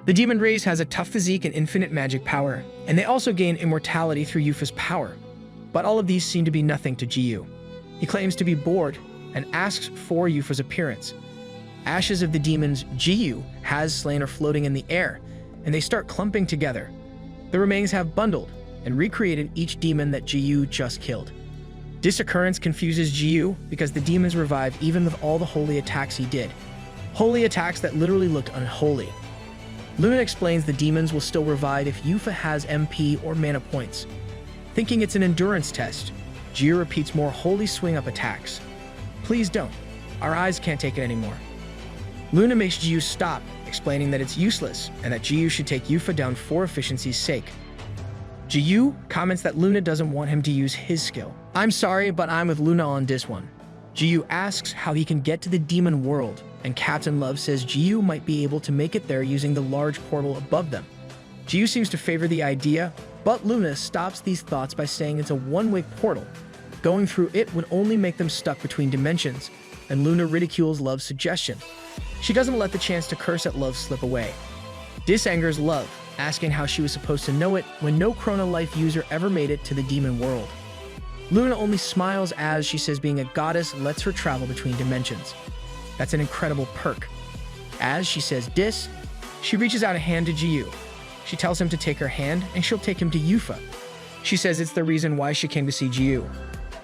The demon race has a tough physique and infinite magic power, and they also gain immortality through Yufa's power. But all of these seem to be nothing to Jiyu. He claims to be bored and asks for Yufa's appearance. Ashes of the demons Jiyu has slain are floating in the air, and they start clumping together. The remains have bundled and recreated each demon that Jiyu just killed. This occurrence confuses Jiyu because the demons revive even with all the holy attacks he did. Holy attacks that literally looked unholy. Luna explains the demons will still revive if Yufa has MP or mana points. Thinking it's an endurance test, Jiyu repeats more holy swing-up attacks. Please don't. Our eyes can't take it anymore. Luna makes Jiyu stop, explaining that it's useless and that Jiyu should take Yufa down for efficiency's sake. Jiyu comments that Luna doesn't want him to use his skill. I'm sorry, but I'm with Luna on this one. Jiyu asks how he can get to the demon world, and Captain Love says Jiyu might be able to make it there using the large portal above them. Jiyu seems to favor the idea, but Luna stops these thoughts by saying it's a one-way portal. Going through it would only make them stuck between dimensions, and Luna ridicules Love's suggestion. She doesn't let the chance to curse at Love slip away. This angers Love, asking how she was supposed to know it when no Chrono Life user ever made it to the demon world. Luna only smiles as she says being a goddess lets her travel between dimensions. That's an incredible perk. As she says this, she reaches out a hand to Jiyu. She tells him to take her hand and she'll take him to Yufa. She says it's the reason why she came to see Jiyu.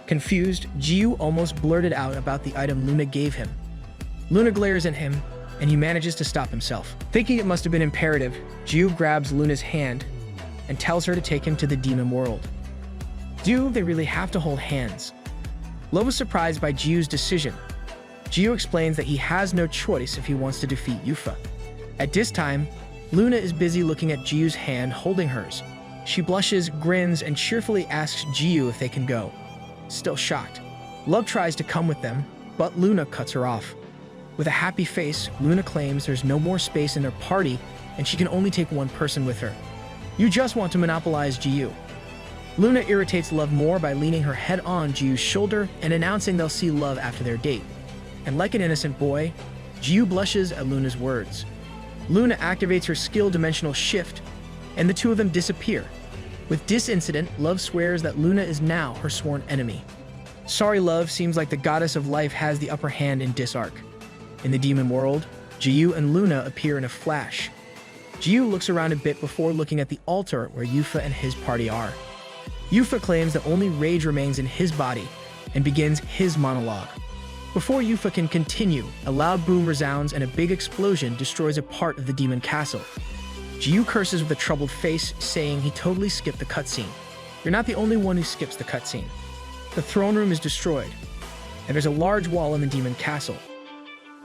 Confused, Jiyu almost blurted out about the item Luna gave him. Luna glares at him, and he manages to stop himself. Thinking it must have been imperative, Jiyu grabs Luna's hand and tells her to take him to the demon world. Do they really have to hold hands? Love was surprised by Jiyu's decision. Jiyu explains that he has no choice if he wants to defeat Yufa. At this time, Luna is busy looking at Jiyu's hand holding hers. She blushes, grins, and cheerfully asks Jiyu if they can go. Still shocked, Love tries to come with them, but Luna cuts her off. With a happy face, Luna claims there's no more space in their party and she can only take one person with her. You just want to monopolize Jiyu. Luna irritates Love more by leaning her head on Jiyu's shoulder and announcing they'll see Love after their date. And like an innocent boy, Jiyu blushes at Luna's words. Luna activates her skill dimensional shift, and the two of them disappear. With this incident, Love swears that Luna is now her sworn enemy. Sorry, Love seems like the goddess of life has the upper hand in this arc. In the demon world, Jiyu and Luna appear in a flash. Jiyu looks around a bit before looking at the altar where Yufa and his party are. Yufa claims that only rage remains in his body and begins his monologue. Before Yufa can continue, a loud boom resounds and a big explosion destroys a part of the demon castle. Jiyu curses with a troubled face, saying he totally skipped the cutscene. You're not the only one who skips the cutscene. The throne room is destroyed, and there's a large wall in the demon castle.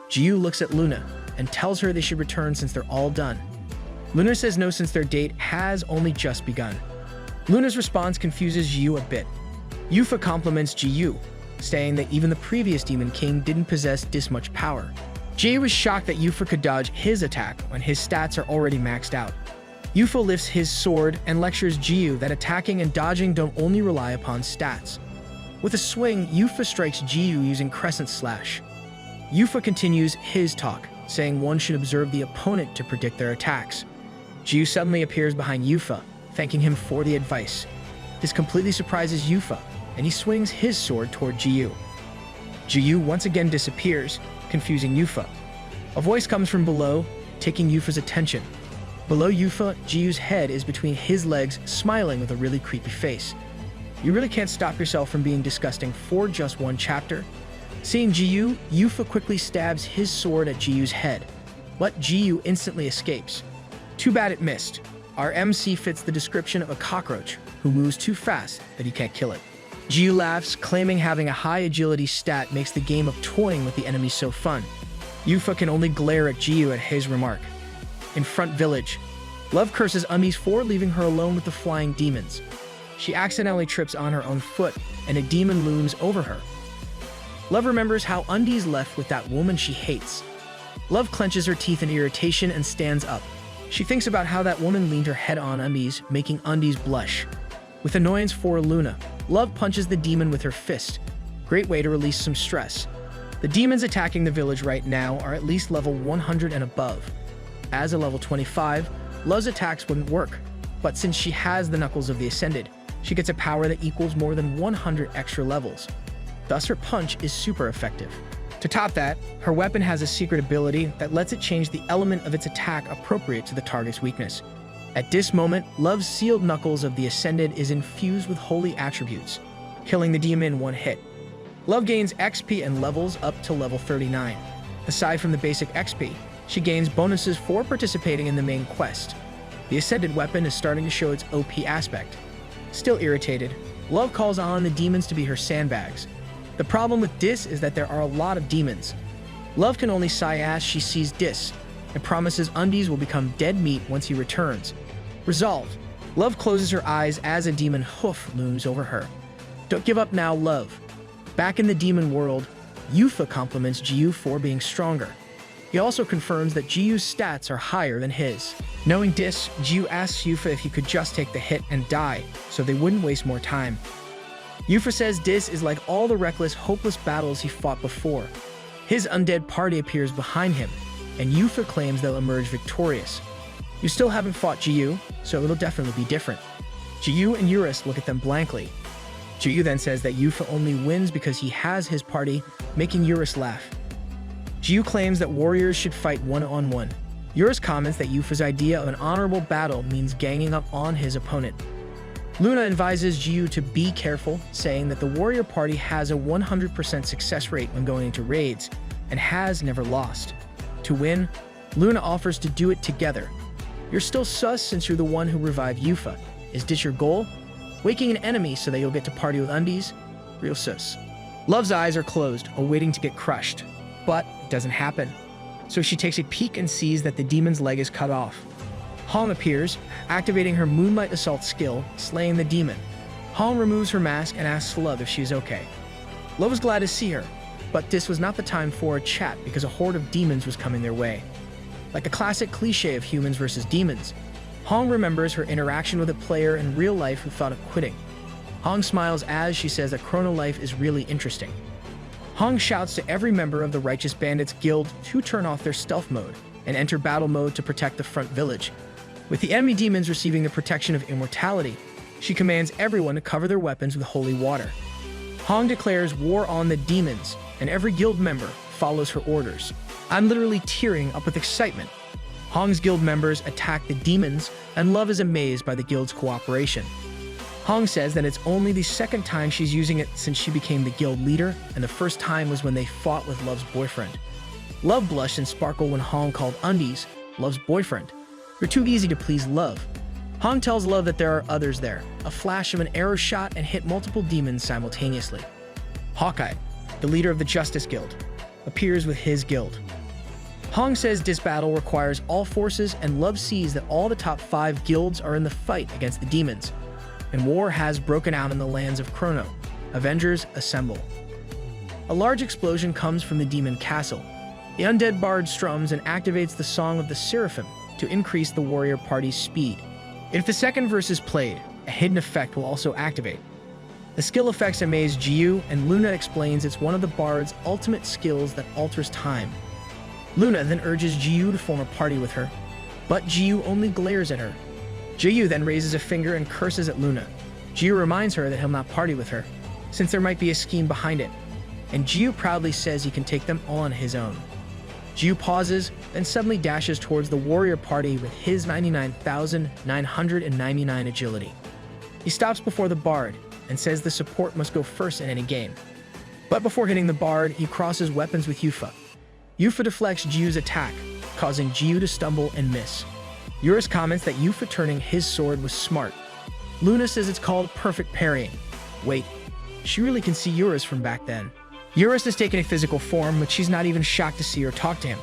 Jiyu looks at Luna and tells her they should return since they're all done. Luna says no since their date has only just begun. Luna's response confuses Jiyu a bit. Yufa compliments Jiyu, saying that even the previous Demon King didn't possess this much power. Jiyu was shocked that Yufa could dodge his attack when his stats are already maxed out. Yufa lifts his sword and lectures Jiyu that attacking and dodging don't only rely upon stats. With a swing, Yufa strikes Jiyu using Crescent Slash. Yufa continues his talk, saying one should observe the opponent to predict their attacks. Jiyu suddenly appears behind Yufa, thanking him for the advice. This completely surprises Yufa, and he swings his sword toward Jiyu. Jiyu once again disappears, confusing Yufa. A voice comes from below, taking Yufa's attention. Below Yufa, Jiyu's head is between his legs, smiling with a really creepy face. You really can't stop yourself from being disgusting for just one chapter. Seeing Jiyu, Yufa quickly stabs his sword at Jiyu's head, but Jiyu instantly escapes. Too bad it missed. Our MC fits the description of a cockroach who moves too fast that he can't kill it. Jiyu laughs, claiming having a high agility stat makes the game of toying with the enemy so fun. Yufa can only glare at Jiyu at his remark. In Front Village, Love curses Umis for leaving her alone with the flying demons. She accidentally trips on her own foot, and a demon looms over her. Love remembers how Undi's left with that woman she hates. Love clenches her teeth in irritation and stands up. She thinks about how that woman leaned her head on Umis, making Undi's blush. With annoyance for Luna, Love punches the demon with her fist. Great way to release some stress. The demons attacking the village right now are at least level 100 and above. as a level 25, Love's attacks wouldn't work. But since she has the Knuckles of the Ascended, she gets a power that equals more than 100 extra levels. Thus, her punch is super effective. To top that, her weapon has a secret ability that lets it change the element of its attack appropriate to the target's weakness. At this moment, Love's sealed Knuckles of the Ascended is infused with holy attributes, killing the demon in one hit. Love gains XP and levels up to level 39. Aside from the basic XP, she gains bonuses for participating in the main quest. The Ascended weapon is starting to show its OP aspect. Still irritated, Love calls on the demons to be her sandbags. The problem with Dis is that there are a lot of demons. Love can only sigh as she sees Dis, and promises Undies will become dead meat once he returns. Resolved, Love closes her eyes as a demon hoof looms over her. Don't give up now, Love. Back in the demon world, Yufa compliments Jiyu for being stronger. He also confirms that Jiyu's stats are higher than his. Knowing Dis, Jiyu asks Yufa if he could just take the hit and die, so they wouldn't waste more time. Yufa says Dis is like all the reckless, hopeless battles he fought before. His undead party appears behind him, and Yufa claims they'll emerge victorious. You still haven't fought Jiyu, so it'll definitely be different. Jiyu and Eurus look at them blankly. Jiyu then says that Yufa only wins because he has his party, making Eurus laugh. Jiyu claims that warriors should fight one-on-one. Eurus comments that Yufa's idea of an honorable battle means ganging up on his opponent. Luna advises Jiyu to be careful, saying that the warrior party has a 100% success rate when going into raids, and has never lost. To win, Luna offers to do it together. You're still sus since you're the one who revived Yufa. Is this your goal? Waking an enemy so that you'll get to party with Undies? Real sus. Love's eyes are closed, awaiting to get crushed. But it doesn't happen. So she takes a peek and sees that the demon's leg is cut off. Hong appears, activating her Moonlight Assault skill, slaying the demon. Hong removes her mask and asks Love if she is okay. Love is glad to see her, but this was not the time for a chat because a horde of demons was coming their way. Like a classic cliche of humans versus demons, Hong remembers her interaction with a player in real life who thought of quitting. Hong smiles as she says that Chrono Life is really interesting. Hong shouts to every member of the Righteous Bandits Guild to turn off their stealth mode and enter battle mode to protect the front village. With the enemy demons receiving the protection of immortality, she commands everyone to cover their weapons with holy water. Hong declares war on the demons, and every guild member follows her orders. I'm literally tearing up with excitement. Hong's guild members attack the demons, and Love is amazed by the guild's cooperation. Hong says that it's only the second time she's using it since she became the guild leader, and the first time was when they fought with Love's boyfriend. Love blushed and sparkled when Hong called Undies Love's boyfriend. You're too easy to please Love. Hong tells Love that there are others there. A flash of an arrow shot and hit multiple demons simultaneously. Hawkeye, the leader of the Justice Guild, appears with his guild. Hong says this battle requires all forces, and Love sees that all the top 5 guilds are in the fight against the demons, and war has broken out in the lands of Chrono. Avengers assemble. A large explosion comes from the demon castle. The undead bard strums and activates the Song of the Seraphim to increase the warrior party's speed. If the second verse is played, a hidden effect will also activate. The skill effects amaze Jiyu, and Luna explains it's one of the bard's ultimate skills that alters time. Luna then urges Jiyu to form a party with her, but Jiyu only glares at her. Jiyu then raises a finger and curses at Luna. Jiyu reminds her that he'll not party with her, since there might be a scheme behind it, and Jiyu proudly says he can take them on his own. Jiyu pauses, then suddenly dashes towards the warrior party with his 99,999 agility. He stops before the bard and says the support must go first in any game. But before hitting the bard, he crosses weapons with Yufa. Yufa deflects Jiyu's attack, causing Jiyu to stumble and miss. Eurus comments that Yufa turning his sword was smart. Luna says it's called perfect parrying. Wait, she really can see Eurus from back then. Eurus has taken a physical form, but she's not even shocked to see or talk to him.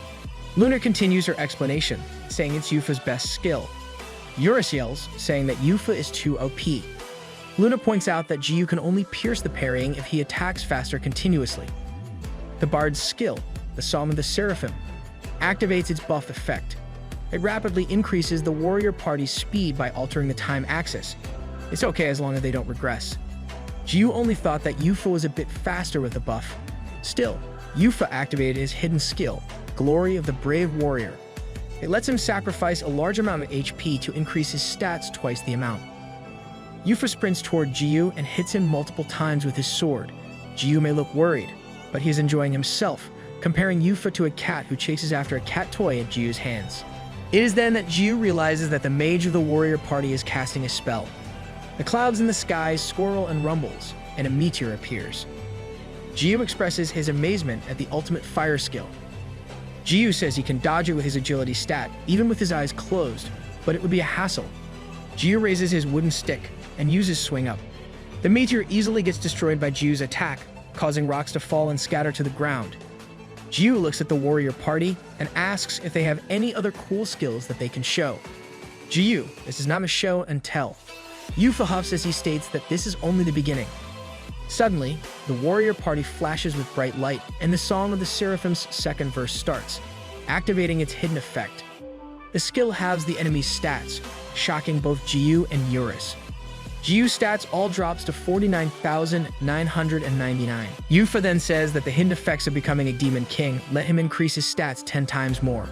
Luna continues her explanation, saying it's Yufa's best skill. Eurus yells, saying that Yufa is too OP. Luna points out that Jiyu can only pierce the parrying if he attacks faster continuously. The bard's skill, the Song of the Seraphim, activates its buff effect. It rapidly increases the warrior party's speed by altering the time axis. It's okay as long as they don't regress. Jiyu only thought that Yufa was a bit faster with the buff. Still, Yufa activated his hidden skill, Glory of the Brave Warrior. It lets him sacrifice a large amount of HP to increase his stats twice the amount. Yufa sprints toward Jiyu and hits him multiple times with his sword. Jiyu may look worried, but he is enjoying himself, comparing Yufa to a cat who chases after a cat toy at Jiyu's hands. It is then that Jiyu realizes that the mage of the warrior party is casting a spell. The clouds in the sky swirl and rumbles, and a meteor appears. Jiyu expresses his amazement at the ultimate fire skill. Jiyu says he can dodge it with his agility stat, even with his eyes closed, but it would be a hassle. Jiyu raises his wooden stick and uses swing up. The meteor easily gets destroyed by Jiyu's attack, causing rocks to fall and scatter to the ground. Jiyu looks at the warrior party and asks if they have any other cool skills that they can show. Jiyu, this is not a show and tell. Yufa huffs as he states that this is only the beginning. Suddenly, the warrior party flashes with bright light, and the Song of the Seraphim's second verse starts, activating its hidden effect. The skill halves the enemy's stats, shocking both Jiyu and Eurus. Jiyu's stats all drops to 49,999. Yufa then says that the hidden effects of becoming a demon king let him increase his stats 10 times more.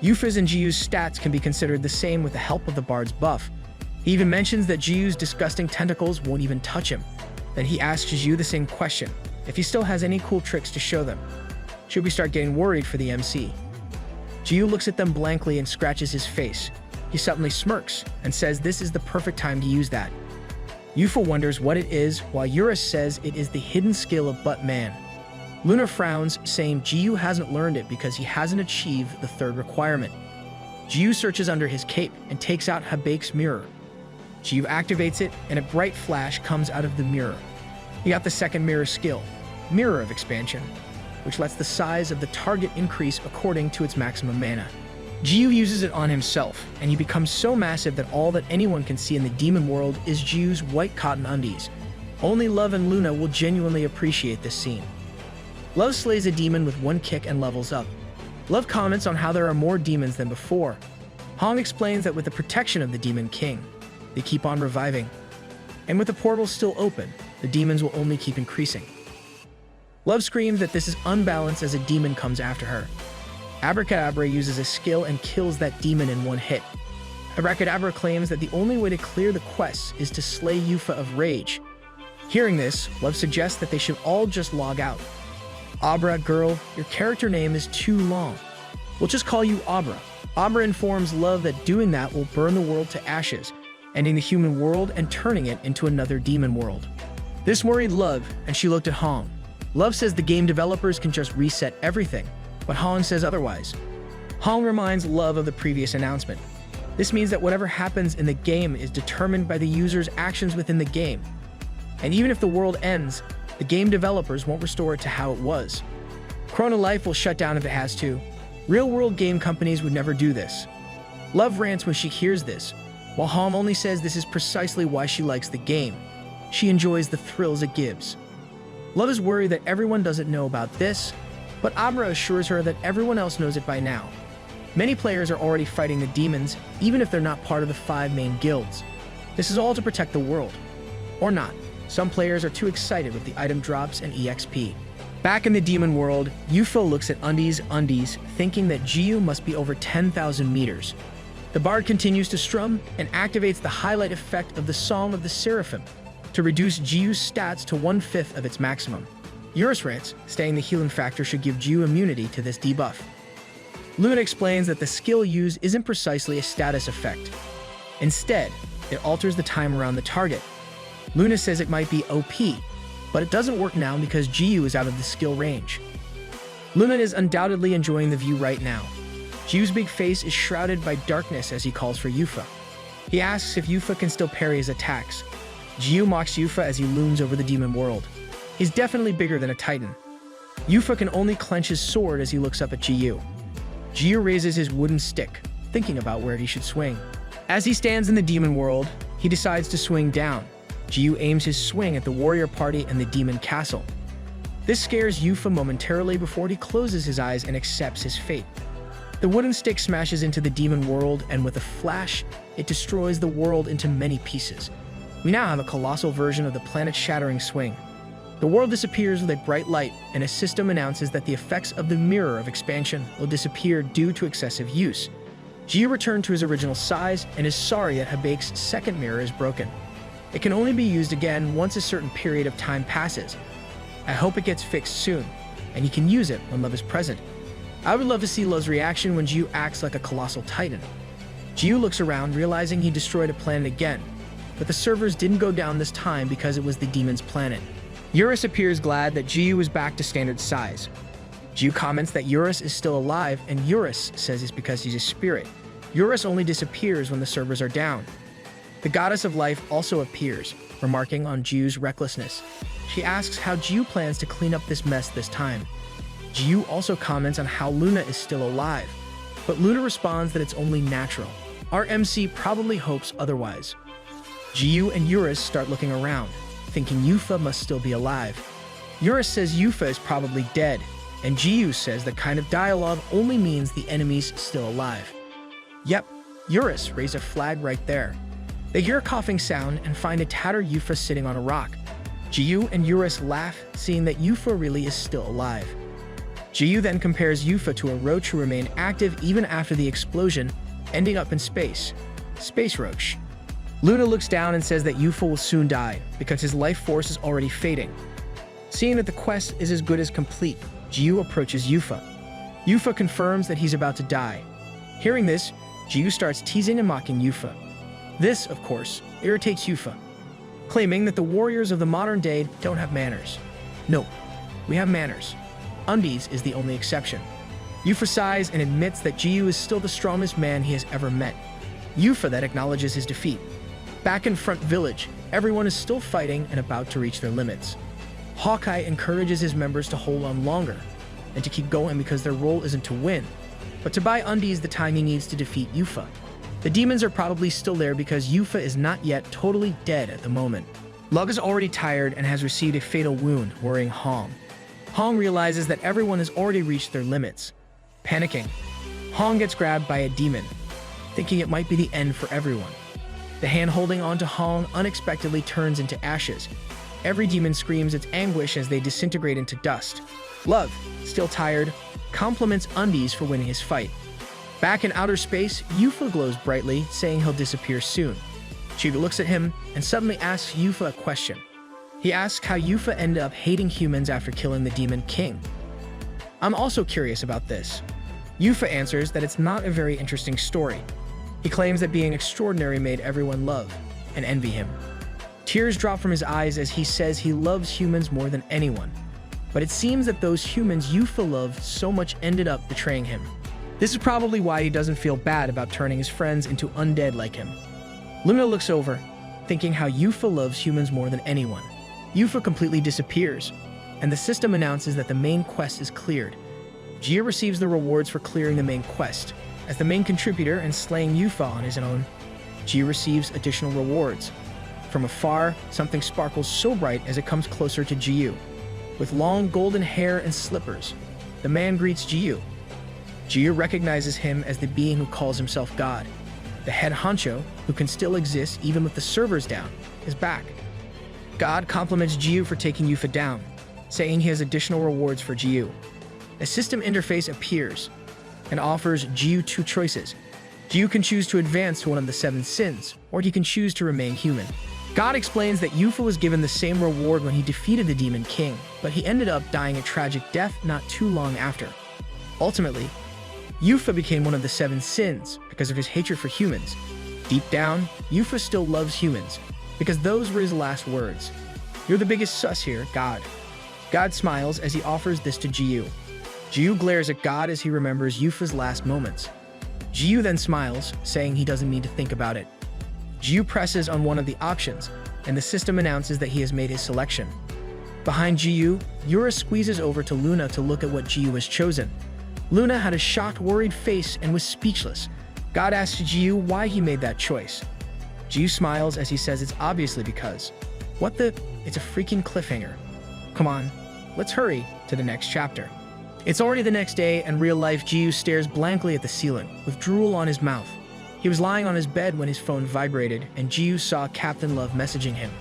Yufa's and Jiyu's stats can be considered the same with the help of the bard's buff. He even mentions that Jiyu's disgusting tentacles won't even touch him. Then he asks Jiyu the same question, if he still has any cool tricks to show them. Should we start getting worried for the MC? Jiyu looks at them blankly and scratches his face. He suddenly smirks and says this is the perfect time to use that. Yufa wonders what it is, while Eurus says it is the hidden skill of Butt Man. Luna frowns, saying Jiyu hasn't learned it because he hasn't achieved the third requirement. Jiyu searches under his cape and takes out Habake's mirror. Jiyu activates it, and a bright flash comes out of the mirror. He got the second mirror skill, Mirror of Expansion, which lets the size of the target increase according to its maximum mana. Jiyu uses it on himself, and he becomes so massive that all that anyone can see in the demon world is Jiyu's white cotton undies. Only Love and Luna will genuinely appreciate this scene. Love slays a demon with one kick and levels up. Love comments on how there are more demons than before. Hong explains that with the protection of the Demon King, they keep on reviving. And with the portals still open, the demons will only keep increasing. Love screams that this is unbalanced as a demon comes after her. Abracadabra uses a skill and kills that demon in one hit. Abracadabra claims that the only way to clear the quests is to slay Yufa of Rage. Hearing this, Love suggests that they should all just log out. Abra, girl, your character name is too long. We'll just call you Abra. Abra informs Love that doing that will burn the world to ashes, ending the human world and turning it into another demon world. This worried Love, and she looked at Hong. Love says the game developers can just reset everything, but Hong says otherwise. Hong reminds Love of the previous announcement. This means that whatever happens in the game is determined by the user's actions within the game. And even if the world ends, the game developers won't restore it to how it was. Chrono Life will shut down if it has to. Real-world game companies would never do this. Love rants when she hears this, while Hong only says this is precisely why she likes the game. She enjoys the thrills it gives. Love is worried that everyone doesn't know about this, but Abra assures her that everyone else knows it by now. Many players are already fighting the demons, even if they're not part of the 5 main guilds. This is all to protect the world. Or not. Some players are too excited with the item drops and EXP. Back in the demon world, Yufa looks at Undies, thinking that Jiyu must be over 10,000 meters. The bard continues to strum and activates the highlight effect of the Song of the Seraphim to reduce Jiyu's stats to 1/5 of its maximum. Eurus rants, stating the healing factor should give Jiyu immunity to this debuff. Luna explains that the skill used isn't precisely a status effect. Instead, it alters the time around the target. Luna says it might be OP, but it doesn't work now because Jiyu is out of the skill range. Luna is undoubtedly enjoying the view right now. Jiyu's big face is shrouded by darkness as he calls for Yufa. He asks if Yufa can still parry his attacks. Jiyu mocks Yufa as he looms over the demon world. He's definitely bigger than a titan. Yufa can only clench his sword as he looks up at Jiyu. Jiyu raises his wooden stick, thinking about where he should swing. As he stands in the demon world, he decides to swing down. Jiyu aims his swing at the warrior party and the demon castle. This scares Yufa momentarily before he closes his eyes and accepts his fate. The wooden stick smashes into the demon world, and with a flash, it destroys the world into many pieces. We now have a colossal version of the planet-shattering swing. The world disappears with a bright light, and a system announces that the effects of the Mirror of Expansion will disappear due to excessive use. Jiyu returned to his original size and is sorry that Habake's second mirror is broken. It can only be used again once a certain period of time passes. I hope it gets fixed soon, and he can use it when love is present. I would love to see Love's reaction when Jiyu acts like a colossal titan. Jiyu looks around, realizing he destroyed a planet again, but the servers didn't go down this time because it was the demon's planet. Eurus appears glad that Jiyu is back to standard size. Jiyu comments that Eurus is still alive, and Eurus says it's because he's a spirit. Eurus only disappears when the servers are down. The goddess of life also appears, remarking on Jiyu's recklessness. She asks how Jiyu plans to clean up this mess this time. Jiyu also comments on how Luna is still alive, but Luna responds that it's only natural. Our MC probably hopes otherwise. Jiyu and Eurus start looking around, thinking Yufa must still be alive. Eurus says Yufa is probably dead, and Jiyu says that kind of dialogue only means the enemy's still alive. Yep, Eurus raised a flag right there. They hear a coughing sound and find a tattered Yufa sitting on a rock. Jiyu and Eurus laugh, seeing that Yufa really is still alive. Jiyu then compares Yufa to a roach who remained active even after the explosion, ending up in space. Space roach. Luna looks down and says that Yufa will soon die because his life force is already fading. Seeing that the quest is as good as complete, Jiyu approaches Yufa. Yufa confirms that he's about to die. Hearing this, Jiyu starts teasing and mocking Yufa. This, of course, irritates Yufa, claiming that the warriors of the modern day don't have manners. No, we have manners. Undies is the only exception. Yufa sighs and admits that Jiyu is still the strongest man he has ever met. Yufa then acknowledges his defeat. Back in Front Village, everyone is still fighting and about to reach their limits. Hawkeye encourages his members to hold on longer and to keep going because their role isn't to win, but to buy undies the time he needs to defeat Yufa. The demons are probably still there because Yufa is not yet totally dead at the moment. Lug is already tired and has received a fatal wound, worrying Hong. Hong realizes that everyone has already reached their limits. Panicking, Hong gets grabbed by a demon, thinking it might be the end for everyone. The hand holding onto Hong unexpectedly turns into ashes. Every demon screams its anguish as they disintegrate into dust. Love, still tired, compliments Undies for winning his fight. Back in outer space, Yufa glows brightly, saying he'll disappear soon. Chiga looks at him and suddenly asks Yufa a question. He asks how Yufa ended up hating humans after killing the Demon King. I'm also curious about this. Yufa answers that it's not a very interesting story. He claims that being extraordinary made everyone love and envy him. Tears drop from his eyes as he says he loves humans more than anyone. But it seems that those humans Yufa loved so much ended up betraying him. This is probably why he doesn't feel bad about turning his friends into undead like him. Luna looks over, thinking how Yufa loves humans more than anyone. Yufa completely disappears, and the system announces that the main quest is cleared. Jia receives the rewards for clearing the main quest. As the main contributor and slaying Yufa on his own, Jia receives additional rewards. From afar, something sparkles so bright as it comes closer to Jiyu. With long golden hair and slippers, the man greets Jiyu. Jiyu recognizes him as the being who calls himself God. The head honcho, who can still exist even with the servers down, is back. God compliments Jiyu for taking Yufa down, saying he has additional rewards for Jiyu. A system interface appears and offers Jiyu two choices. Jiyu can choose to advance to one of the 7 sins, or he can choose to remain human. God explains that Yufa was given the same reward when he defeated the Demon King, but he ended up dying a tragic death not too long after. Ultimately, Yufa became one of the 7 sins because of his hatred for humans. Deep down, Yufa still loves humans, because those were his last words. You're the biggest sus here, God. God smiles as he offers this to Jiyu. Jiyu glares at God as he remembers Yufa's last moments. Jiyu then smiles, saying he doesn't need to think about it. Jiyu presses on one of the options, and the system announces that he has made his selection. Behind Jiyu, Yura squeezes over to Luna to look at what Jiyu has chosen. Luna had a shocked, worried face and was speechless. God asks Jiyu why he made that choice. Jiyu smiles as he says it's obviously because. What the? It's a freaking cliffhanger. Come on, let's hurry to the next chapter. It's already the next day, and real-life Jiyu stares blankly at the ceiling, with drool on his mouth. He was lying on his bed when his phone vibrated, and Jiyu saw Captain Love messaging him.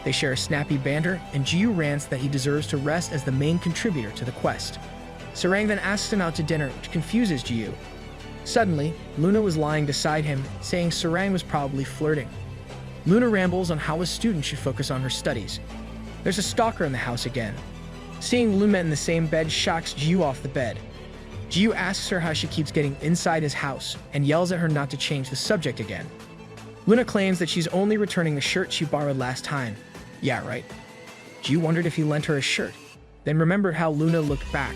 They share a snappy banter, and Jiyu rants that he deserves to rest as the main contributor to the quest. Sarang then asks him out to dinner, which confuses Jiyu. Suddenly, Luna was lying beside him, saying Sarang was probably flirting. Luna rambles on how a student should focus on her studies. There's a stalker in the house again. Seeing Luna in the same bed shocks Jiu off the bed. Jiu asks her how she keeps getting inside his house and yells at her not to change the subject again. Luna claims that she's only returning the shirt she borrowed last time. Yeah, right. Jiu wondered if he lent her a shirt, then remembered how Luna looked back.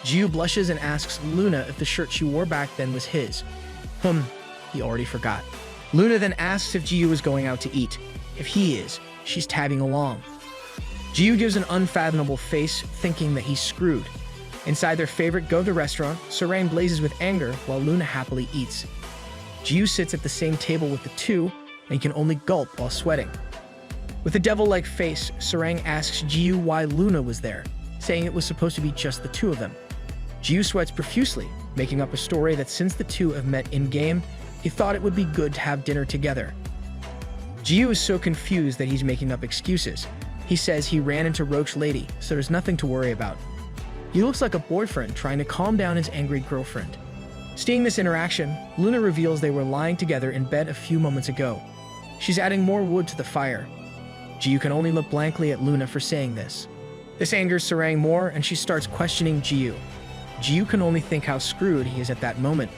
Jiu blushes and asks Luna if the shirt she wore back then was his. He already forgot. Luna then asks if Jiu is going out to eat. If he is, she's tagging along. Jiu gives an unfathomable face, thinking that he's screwed. Inside their favorite go-to restaurant, Sarang blazes with anger while Luna happily eats. Jiu sits at the same table with the two, and can only gulp while sweating. With a devil-like face, Sarang asks Jiu why Luna was there, saying it was supposed to be just the two of them. Jiu sweats profusely, making up a story that since the two have met in-game, he thought it would be good to have dinner together. Jiu is so confused that he's making up excuses. He says he ran into Roach Lady, so there's nothing to worry about. He looks like a boyfriend trying to calm down his angry girlfriend. Seeing this interaction, Luna reveals they were lying together in bed a few moments ago. She's adding more wood to the fire. Jiu can only look blankly at Luna for saying this. This angers Sarang more, and she starts questioning Jiu. Jiu can only think how screwed he is at that moment.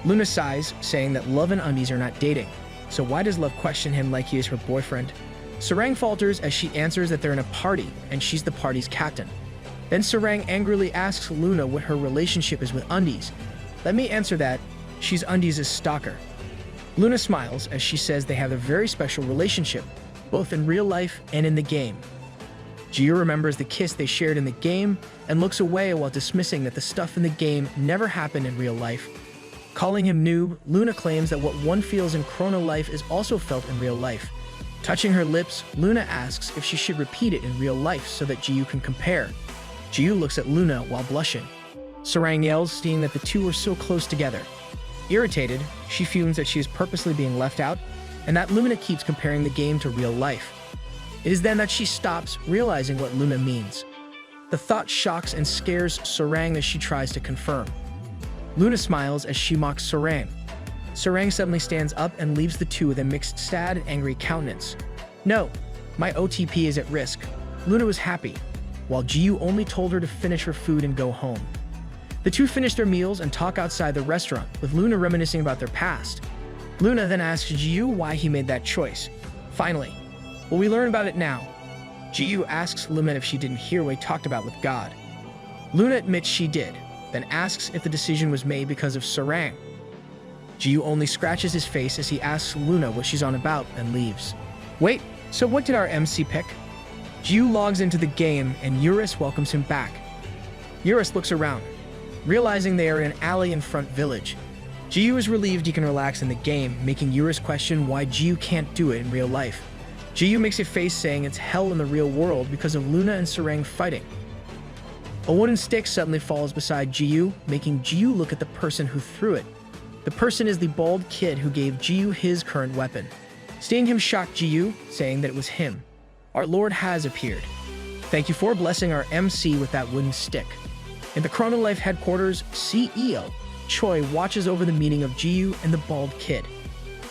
Luna sighs, saying that Love and Undies are not dating, so why does Love question him like he is her boyfriend? Sarang falters as she answers that they're in a party, and she's the party's captain. Then Sarang angrily asks Luna what her relationship is with Undies. Let me answer that. She's Undies' stalker. Luna smiles as she says they have a very special relationship, both in real life and in the game. Jiu remembers the kiss they shared in the game and looks away while dismissing that the stuff in the game never happened in real life. Calling him Noob, Luna claims that what one feels in Chrono Life is also felt in real life. Touching her lips, Luna asks if she should repeat it in real life so that Jiu can compare. Jiu looks at Luna while blushing. Sarang yells, seeing that the two are so close together. Irritated, she fumes that she is purposely being left out, and that Luna keeps comparing the game to real life. It is then that she stops, realizing what Luna means. The thought shocks and scares Sarang as she tries to confirm. Luna smiles as she mocks Sarang. Sarang suddenly stands up and leaves the two with a mixed sad and angry countenance. No, my OTP is at risk. Luna was happy, while Jiu only told her to finish her food and go home. The two finish their meals and talk outside the restaurant, with Luna reminiscing about their past. Luna then asks Jiu why he made that choice. Finally, will we learn about it now? Jiu asks Luna if she didn't hear what he talked about with God. Luna admits she did, then asks if the decision was made because of Sarang. Jiu only scratches his face as he asks Luna what she's on about and leaves. Wait, so what did our MC pick? Jiu logs into the game and Eurus welcomes him back. Eurus looks around, realizing they are in an alley in Front Village. Jiu is relieved he can relax in the game, making Eurus question why Jiu can't do it in real life. Jiu makes a face saying it's hell in the real world because of Luna and Sarang fighting. A wooden stick suddenly falls beside Jiu, making Jiu look at the person who threw it. The person is the bald kid who gave Jiu his current weapon. Seeing him shock Jiu, saying that it was him. Our Lord has appeared. Thank you for blessing our MC with that wooden stick. In the Chrono Life headquarters, CEO Choi watches over the meeting of Jiu and the bald kid.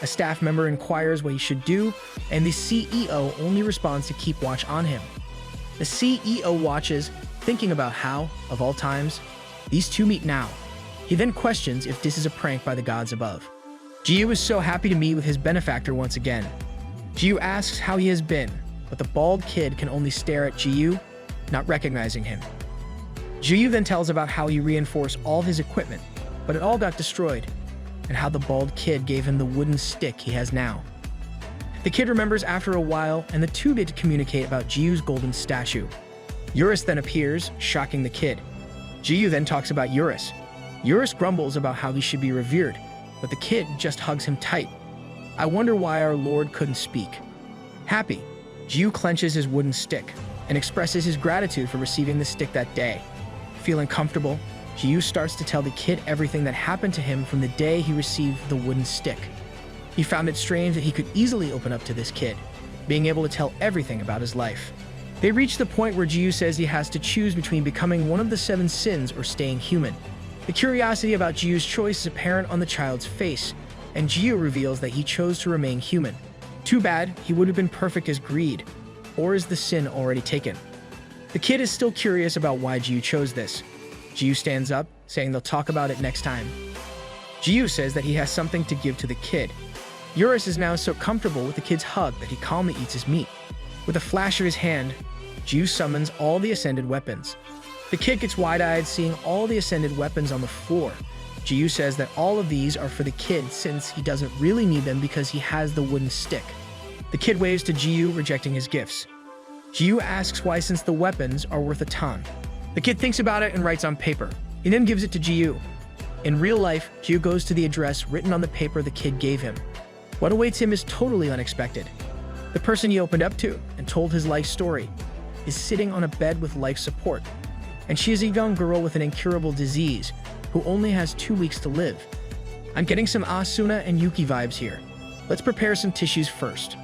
A staff member inquires what he should do, and the CEO only responds to keep watch on him. The CEO watches, thinking about how, of all times, these two meet now. He then questions if this is a prank by the gods above. Jiu is so happy to meet with his benefactor once again. Jiu asks how he has been, but the bald kid can only stare at Jiu, not recognizing him. Jiu then tells about how he reinforced all of his equipment, but it all got destroyed, and how the bald kid gave him the wooden stick he has now. The kid remembers after a while, and the two get to communicate about Jiu's golden statue. Eurus then appears, shocking the kid. Jiu then talks about Eurus. Eurus grumbles about how he should be revered, but the kid just hugs him tight. I wonder why our Lord couldn't speak. Happy, Jiu clenches his wooden stick and expresses his gratitude for receiving the stick that day. Feeling comfortable, Jiu starts to tell the kid everything that happened to him from the day he received the wooden stick. He found it strange that he could easily open up to this kid, being able to tell everything about his life. They reach the point where Jiu says he has to choose between becoming one of the 7 sins or staying human. The curiosity about Jiyu's choice is apparent on the child's face, and Jiyu reveals that he chose to remain human. Too bad, he would have been perfect as greed, or is the sin already taken? The kid is still curious about why Jiyu chose this. Jiyu stands up, saying they'll talk about it next time. Jiyu says that he has something to give to the kid. Eurus is now so comfortable with the kid's hug that he calmly eats his meat. With a flash of his hand, Jiyu summons all the ascended weapons. The kid gets wide-eyed seeing all the ascended weapons on the floor. Jiyu says that all of these are for the kid since he doesn't really need them because he has the wooden stick. The kid waves to Jiyu, rejecting his gifts. Jiyu asks why since the weapons are worth a ton. The kid thinks about it and writes on paper. He then gives it to Jiyu. In real life, Jiyu goes to the address written on the paper the kid gave him. What awaits him is totally unexpected. The person he opened up to and told his life story is sitting on a bed with life support, and she is a young girl with an incurable disease who only has 2 weeks to live. I'm getting some Asuna and Yuki vibes here. Let's prepare some tissues first.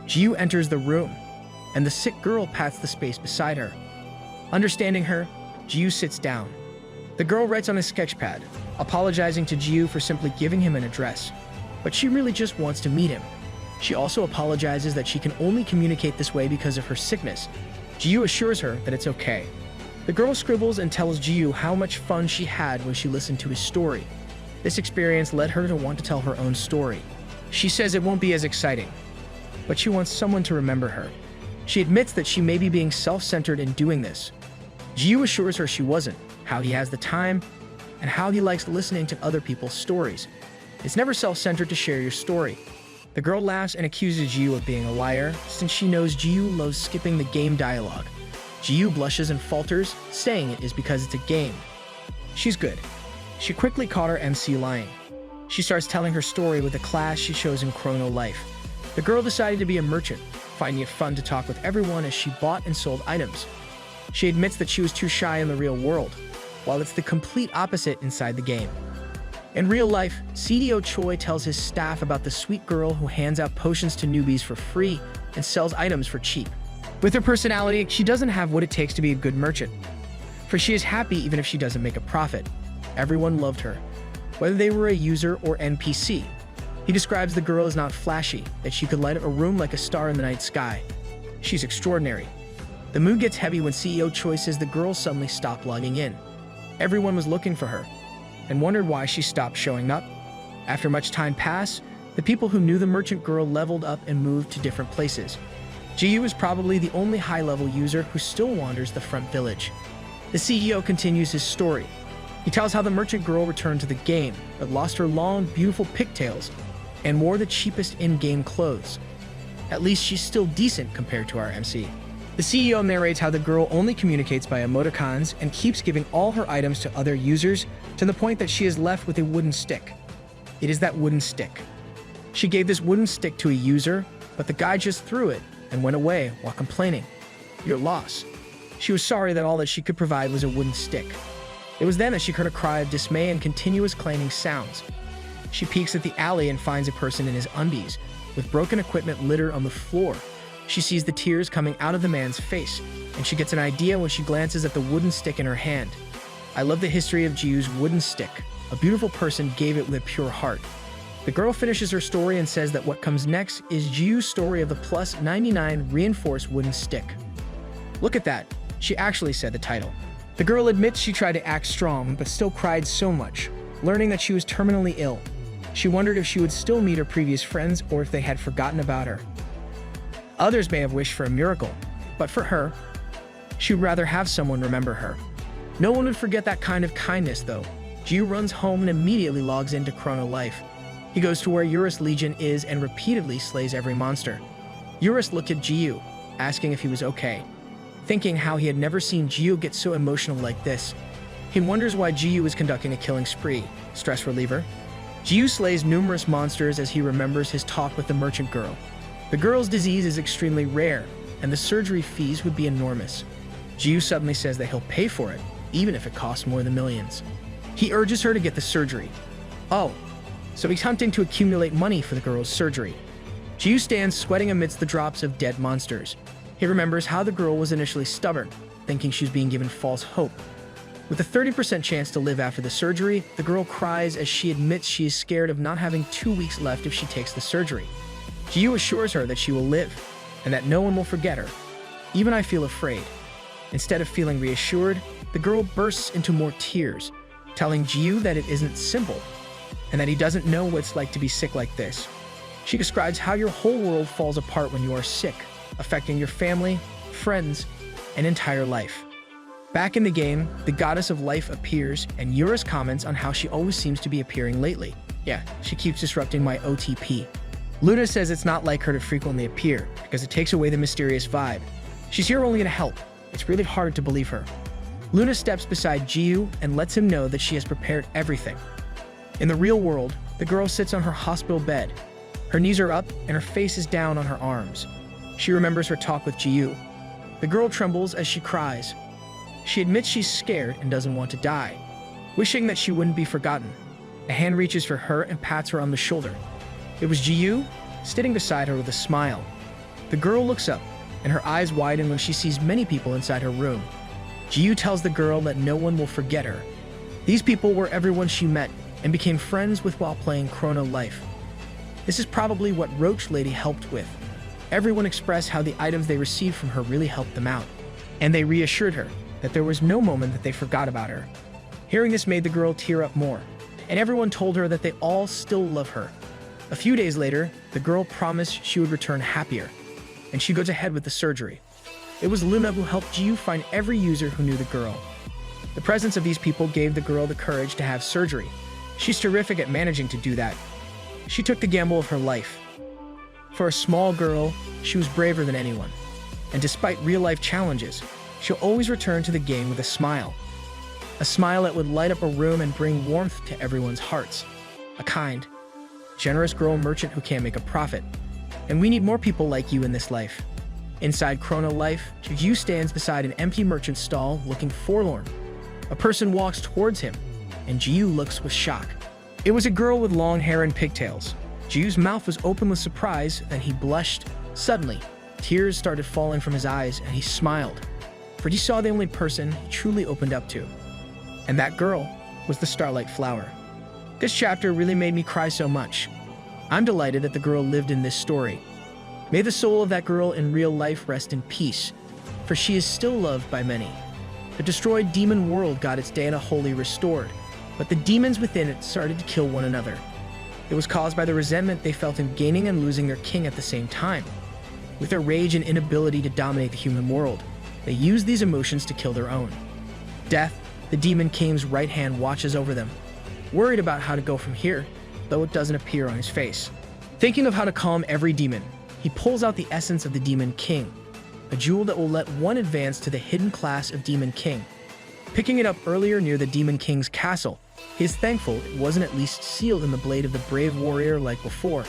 Jiyu enters the room, and the sick girl pats the space beside her. Understanding her, Jiyu sits down. The girl writes on a sketchpad, apologizing to Jiyu for simply giving him an address, but she really just wants to meet him. She also apologizes that she can only communicate this way because of her sickness. Jiyu assures her that it's okay. The girl scribbles and tells Jiyu how much fun she had when she listened to his story. This experience led her to want to tell her own story. She says it won't be as exciting, but she wants someone to remember her. She admits that she may be being self-centered in doing this. Jiyu assures her she wasn't, how he has the time, and how he likes listening to other people's stories. It's never self-centered to share your story. The girl laughs and accuses Jiyu of being a liar, since she knows Jiyu loves skipping the game dialogue. Jiyu blushes and falters, saying it is because it's a game. She's good. She quickly caught her MC lying. She starts telling her story with a class she shows in Chrono Life. The girl decided to be a merchant, finding it fun to talk with everyone as she bought and sold items. She admits that she was too shy in the real world, while it's the complete opposite inside the game. In real life, CDO Choi tells his staff about the sweet girl who hands out potions to newbies for free and sells items for cheap. With her personality, she doesn't have what it takes to be a good merchant, for she is happy even if she doesn't make a profit. Everyone loved her, whether they were a user or NPC. He describes the girl as not flashy, that she could light up a room like a star in the night sky. She's extraordinary. The mood gets heavy when CEO Choi says the girl suddenly stopped logging in. Everyone was looking for her and wondered why she stopped showing up. After much time passed, the people who knew the merchant girl leveled up and moved to different places. Jiyu is probably the only high-level user who still wanders the front village. The CEO continues his story. He tells how the merchant girl returned to the game, but lost her long, beautiful pigtails and wore the cheapest in-game clothes. At least she's still decent compared to our MC. The CEO narrates how the girl only communicates by emoticons and keeps giving all her items to other users to the point that she is left with a wooden stick. It is that wooden stick. She gave this wooden stick to a user, but the guy just threw it and went away while complaining. Your loss. She was sorry that all that she could provide was a wooden stick. It was then that she heard a cry of dismay and continuous clanging sounds. She peeks at the alley and finds a person in his undies, with broken equipment littered on the floor. She sees the tears coming out of the man's face, and she gets an idea when she glances at the wooden stick in her hand. I love the history of Jiyu's wooden stick. A beautiful person gave it with a pure heart. The girl finishes her story and says that what comes next is Jiyu's story of the plus 99 reinforced wooden stick. Look at that, she actually said the title. The girl admits she tried to act strong, but still cried so much, learning that she was terminally ill. She wondered if she would still meet her previous friends or if they had forgotten about her. Others may have wished for a miracle, but for her, she would rather have someone remember her. No one would forget that kind of kindness, though. Jiyu runs home and immediately logs into Chrono Life. He goes to where Eurus Legion is and repeatedly slays every monster. Eurus looked at Jiyu, asking if he was okay, thinking how he had never seen Jiyu get so emotional like this. He wonders why Jiyu is conducting a killing spree. Stress reliever? Jiyu slays numerous monsters as he remembers his talk with the merchant girl. The girl's disease is extremely rare, and the surgery fees would be enormous. Jiyu suddenly says that he'll pay for it, even if it costs more than millions. He urges her to get the surgery. Oh, so he's hunting to accumulate money for the girl's surgery. Jiyu stands sweating amidst the drops of dead monsters. He remembers how the girl was initially stubborn, thinking she was being given false hope. With a 30% chance to live after the surgery, the girl cries as she admits she is scared of not having 2 weeks left if she takes the surgery. Ji-yu assures her that she will live, and that no one will forget her. Even I feel afraid. Instead of feeling reassured, the girl bursts into more tears, telling Ji-yu that it isn't simple, and that he doesn't know what it's like to be sick like this. She describes how your whole world falls apart when you are sick, affecting your family, friends, and entire life. Back in the game, the goddess of life appears, and Eurus comments on how she always seems to be appearing lately. Yeah, she keeps disrupting my OTP. Luna says it's not like her to frequently appear, because it takes away the mysterious vibe. She's here only to help. It's really hard to believe her. Luna steps beside Ji-yu and lets him know that she has prepared everything. In the real world, the girl sits on her hospital bed. Her knees are up and her face is down on her arms. She remembers her talk with Ji-yu. The girl trembles as she cries. She admits she's scared and doesn't want to die, wishing that she wouldn't be forgotten. A hand reaches for her and pats her on the shoulder. It was Ji-yu, sitting beside her with a smile. The girl looks up, and her eyes widen when she sees many people inside her room. Ji-yu tells the girl that no one will forget her. These people were everyone she met and became friends with while playing Chrono Life. This is probably what Roach Lady helped with. Everyone expressed how the items they received from her really helped them out, and they reassured her that there was no moment that they forgot about her. Hearing this made the girl tear up more, and everyone told her that they all still love her. A few days later, the girl promised she would return happier, and she goes ahead with the surgery. It was Luna who helped Ji-yu find every user who knew the girl. The presence of these people gave the girl the courage to have surgery. She's terrific at managing to do that. She took the gamble of her life. For a small girl, she was braver than anyone. And despite real-life challenges, she'll always return to the game with a smile. A smile that would light up a room and bring warmth to everyone's hearts. A kind, generous girl merchant who can make a profit. And we need more people like you in this life. Inside Chrono Life, Ji-yu stands beside an empty merchant stall looking forlorn. A person walks towards him, and Ji-yu looks with shock. It was a girl with long hair and pigtails. Ji-yu's mouth was open with surprise, then he blushed. Suddenly, tears started falling from his eyes, and he smiled. For he saw the only person he truly opened up to. And that girl was the Starlight Flower. This chapter really made me cry so much. I'm delighted that the girl lived in this story. May the soul of that girl in real life rest in peace, for she is still loved by many. The destroyed demon world got its Dana wholly restored, but the demons within it started to kill one another. It was caused by the resentment they felt in gaining and losing their king at the same time. With their rage and inability to dominate the human world, they used these emotions to kill their own. Death, the demon king's right hand, watches over them, worried about how to go from here, though it doesn't appear on his face. Thinking of how to calm every demon, he pulls out the essence of the Demon King, a jewel that will let one advance to the hidden class of Demon King. Picking it up earlier near the Demon King's castle, he is thankful it wasn't at least sealed in the blade of the brave warrior like before.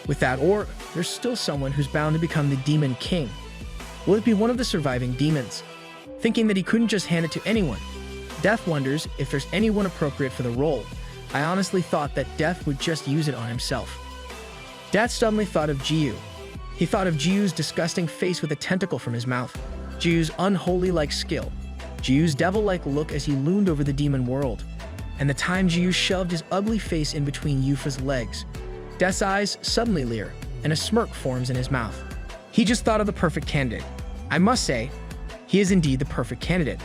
With that ore, there's still someone who's bound to become the Demon King. Will it be one of the surviving demons? Thinking that he couldn't just hand it to anyone, Death wonders if there's anyone appropriate for the role. I honestly thought that Death would just use it on himself. Death suddenly thought of Ji-yu. He thought of Ji-yu's disgusting face with a tentacle from his mouth, Ji-yu's unholy-like skill, Ji-yu's devil-like look as he loomed over the demon world, and the time Ji-yu shoved his ugly face in between Yufa's legs. Death's eyes suddenly leer, and a smirk forms in his mouth. He just thought of the perfect candidate. I must say, he is indeed the perfect candidate.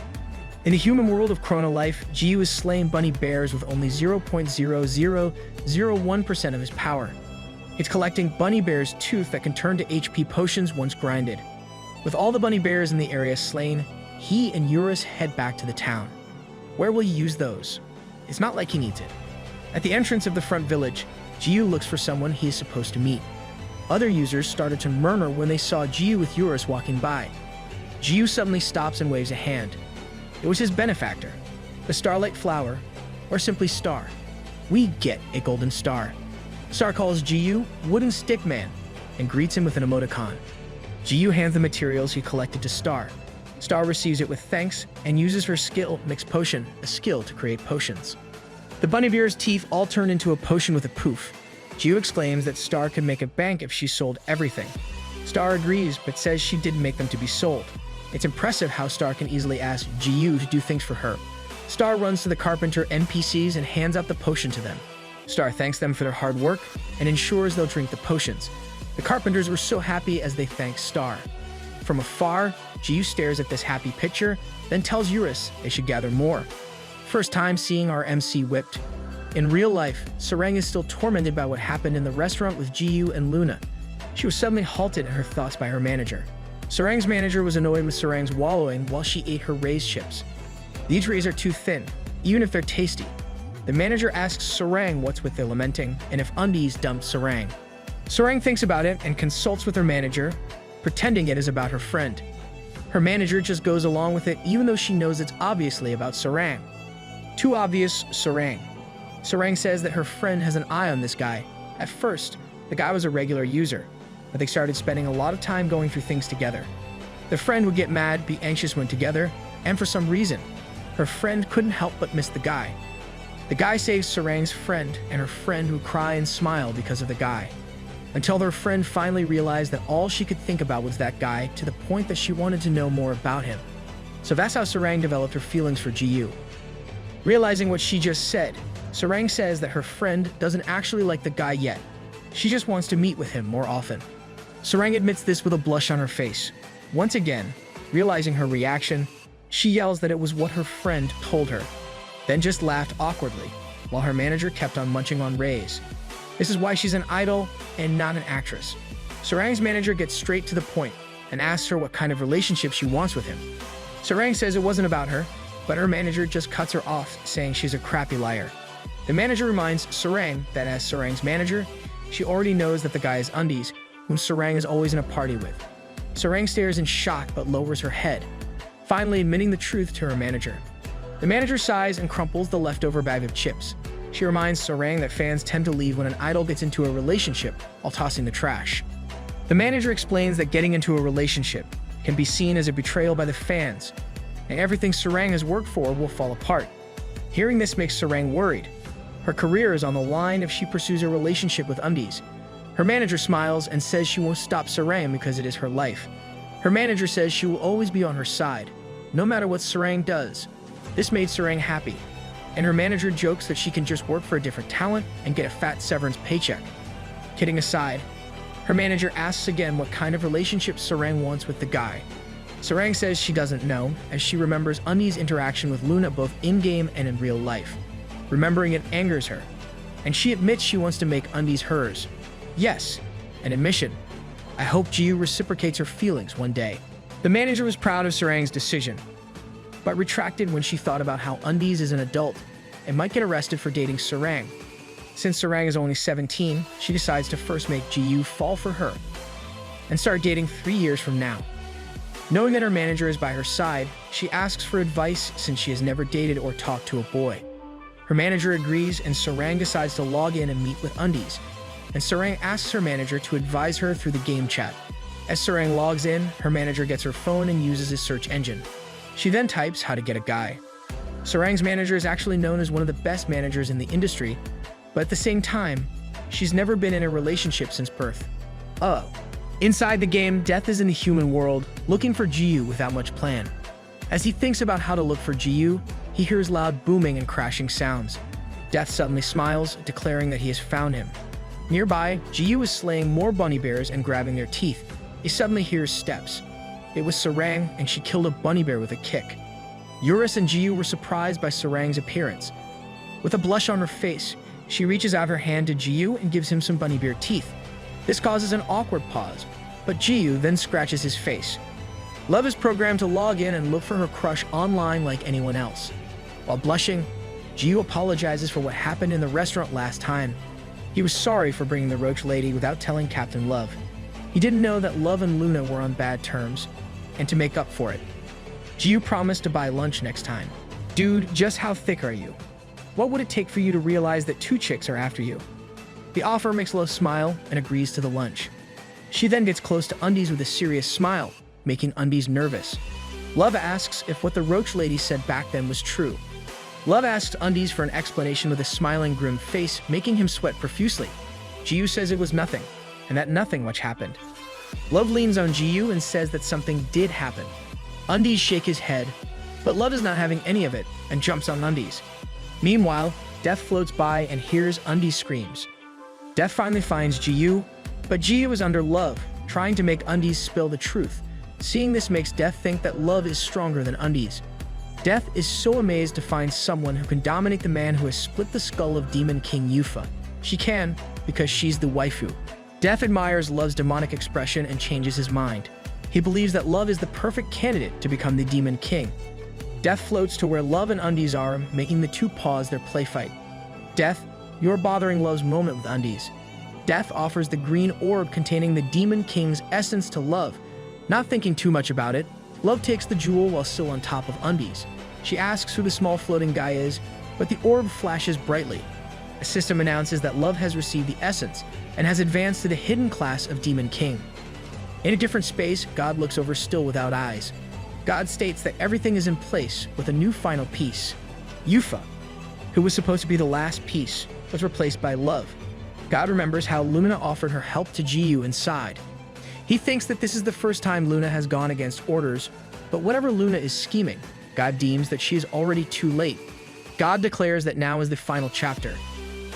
In the human world of Chrono Life, Ji-yu is slaying bunny bears with only 0.0001% of his power. It's collecting bunny bear's tooth that can turn to HP potions once grinded. With all the bunny bears in the area slain, he and Eurus head back to the town. Where will he use those? It's not like he needs it. At the entrance of the front village, Ji-yu looks for someone he is supposed to meet. Other users started to murmur when they saw Ji-yu with Eurus walking by. Ji-yu suddenly stops and waves a hand. It was his benefactor, the Starlight Flower, or simply Star. We get a golden star. Star calls Ji-yu Wooden Stick Man and greets him with an emoticon. Ji-yu hands the materials he collected to Star. Star receives it with thanks and uses her skill Mix Potion, a skill to create potions. The bunny bear's teeth all turn into a potion with a poof. Ji-yu exclaims that Star could make a bank if she sold everything. Star agrees, but says she didn't make them to be sold. It's impressive how Star can easily ask Ji-yu to do things for her. Star runs to the carpenter NPCs and hands out the potion to them. Star thanks them for their hard work and ensures they'll drink the potions. The carpenters were so happy as they thanked Star. From afar, Jiyu stares at this happy picture, then tells Eurus they should gather more. First time seeing our MC whipped. In real life, Sarang is still tormented by what happened in the restaurant with Jiyu and Luna. She was suddenly halted in her thoughts by her manager. Sarang's manager was annoyed with Sarang's wallowing while she ate her raised chips. These rays are too thin, even if they're tasty. The manager asks Sarang what's with their lamenting and if Undies dumped Sarang. Sarang thinks about it and consults with her manager, pretending it is about her friend. Her manager just goes along with it even though she knows it's obviously about Sarang. Too obvious, Sarang. Sarang says that her friend has an eye on this guy. At first, the guy was a regular user, but they started spending a lot of time going through things together. The friend would get mad, be anxious when together, and for some reason, her friend couldn't help but miss the guy. The guy saves Sarang's friend, and her friend would cry and smile because of the guy, until their friend finally realized that all she could think about was that guy, to the point that she wanted to know more about him. So that's how Sarang developed her feelings for Jiyu. Realizing what she just said, Sarang says that her friend doesn't actually like the guy yet. She just wants to meet with him more often. Sarang admits this with a blush on her face. Once again, realizing her reaction, she yells that it was what her friend told her, then just laughed awkwardly, while her manager kept on munching on rays. This is why she's an idol and not an actress. Sarang's manager gets straight to the point and asks her what kind of relationship she wants with him. Sarang says it wasn't about her, but her manager just cuts her off, saying she's a crappy liar. The manager reminds Sarang that as Sarang's manager, she already knows that the guy is Undies, whom Sarang is always in a party with. Sarang stares in shock but lowers her head, finally admitting the truth to her manager. The manager sighs and crumples the leftover bag of chips. She reminds Sarang that fans tend to leave when an idol gets into a relationship while tossing the trash. The manager explains that getting into a relationship can be seen as a betrayal by the fans, and everything Sarang has worked for will fall apart. Hearing this makes Sarang worried. Her career is on the line if she pursues a relationship with Undies. Her manager smiles and says she won't stop Sarang because it is her life. Her manager says she will always be on her side, no matter what Sarang does. This made Sarang happy, and her manager jokes that she can just work for a different talent and get a fat severance paycheck. Kidding aside, her manager asks again what kind of relationship Sarang wants with the guy. Sarang says she doesn't know, as she remembers Undies' interaction with Luna both in-game and in real life. Remembering it angers her, and she admits she wants to make Undies hers. Yes, an admission. I hope Jiyu reciprocates her feelings one day. The manager was proud of Sarang's decision, but retracted when she thought about how Undies is an adult and might get arrested for dating Sarang. Since Sarang is only 17, she decides to first make Jiyu fall for her and start dating 3 years from now. Knowing that her manager is by her side, she asks for advice since she has never dated or talked to a boy. Her manager agrees and Sarang decides to log in and meet with Undies, and Sarang asks her manager to advise her through the game chat. As Sarang logs in, her manager gets her phone and uses his search engine. She then types how to get a guy. Sarang's manager is actually known as one of the best managers in the industry, but at the same time, she's never been in a relationship since birth. Inside the game, Death is in the human world, looking for Jiyu without much plan. As he thinks about how to look for Jiyu, he hears loud booming and crashing sounds. Death suddenly smiles, declaring that he has found him. Nearby, Jiyu is slaying more bunny bears and grabbing their teeth. He suddenly hears steps. It was Sarang, and she killed a bunny bear with a kick. Eurus and Jiyu were surprised by Sarang's appearance. With a blush on her face, she reaches out her hand to Jiyu and gives him some bunny bear teeth. This causes an awkward pause, but Jiyu then scratches his face. Love is programmed to log in and look for her crush online like anyone else. While blushing, Jiyu apologizes for what happened in the restaurant last time. He was sorry for bringing the roach lady without telling Captain Love. He didn't know that Love and Luna were on bad terms, and to make up for it, Jiyu promised to buy lunch next time. Dude, just how thick are you? What would it take for you to realize that 2 chicks are after you? The offer makes Love smile and agrees to the lunch. She then gets close to Undies with a serious smile, making Undies nervous. Love asks if what the roach lady said back then was true. Love asks Undies for an explanation with a smiling, grim face, making him sweat profusely. Jiyu says it was nothing, and that nothing much happened. Love leans on Jiyu and says that something did happen. Undies shake his head, But Love is not having any of it and jumps on Undies. Meanwhile, Death floats by and hears Undies' screams. Death finally finds Jiyu, but Jiyu is under Love, trying to make Undies spill the truth. Seeing this makes Death think that Love is stronger than Undies. Death is so amazed to find someone who can dominate the man who has split the skull of Demon King Yufa. She can, because she's the waifu. Death admires Love's demonic expression and changes his mind. He believes that Love is the perfect candidate to become the Demon King. Death floats to where Love and Undies are, making the two pause their play fight. Death, you're bothering Love's moment with Undies. Death offers the green orb containing the Demon King's essence to Love. Not thinking too much about it, Love takes the jewel while still on top of Undies. She asks who the small floating guy is, but the orb flashes brightly. A system announces that Love has received the essence and has advanced to the hidden class of Demon King. In a different space, God looks over still without eyes. God states that everything is in place with a new final piece. Yufa, who was supposed to be the last piece, was replaced by Love. God remembers how Luna offered her help to Jiyu inside. He thinks that this is the first time Luna has gone against orders, but whatever Luna is scheming, God deems that she is already too late. God declares that now is the final chapter.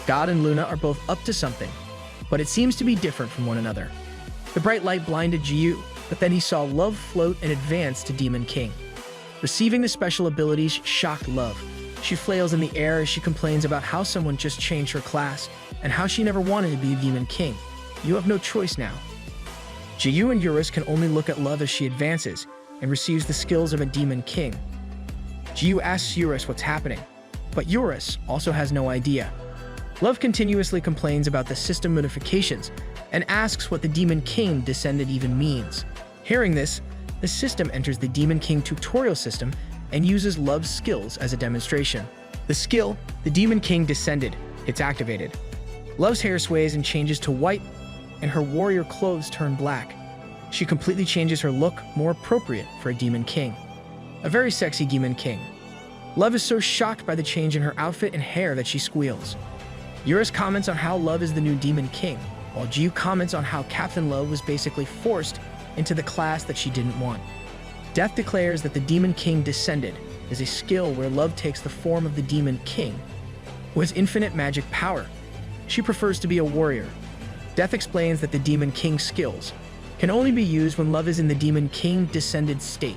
God and Luna are both up to something, but it seems to be different from one another. The bright light blinded Jiyu, but then he saw Love float and advance to Demon King. Receiving the special abilities shocked Love. She flails in the air as she complains about how someone just changed her class and how she never wanted to be Demon King. You have no choice now. Jiyu and Eurus can only look at Love as she advances and receives the skills of a Demon King. Jiyu asks Eurus what's happening, but Eurus also has no idea. Love continuously complains about the system modifications and asks what the Demon King descended even means. Hearing this, the system enters the Demon King tutorial system and uses Love's skills as a demonstration. The skill, the Demon King descended, it's activated. Love's hair sways and changes to white, and her warrior clothes turn black. She completely changes her look, more appropriate for a Demon King. A very sexy Demon King. Love is so shocked by the change in her outfit and hair that she squeals. Eurus comments on how Love is the new Demon King, while Jiyu comments on how Captain Love was basically forced into the class that she didn't want. Death declares that the Demon King descended is a skill where Love takes the form of the Demon King with infinite magic power. She prefers to be a warrior. Death explains that the Demon King's skills can only be used when Love is in the Demon King descended state.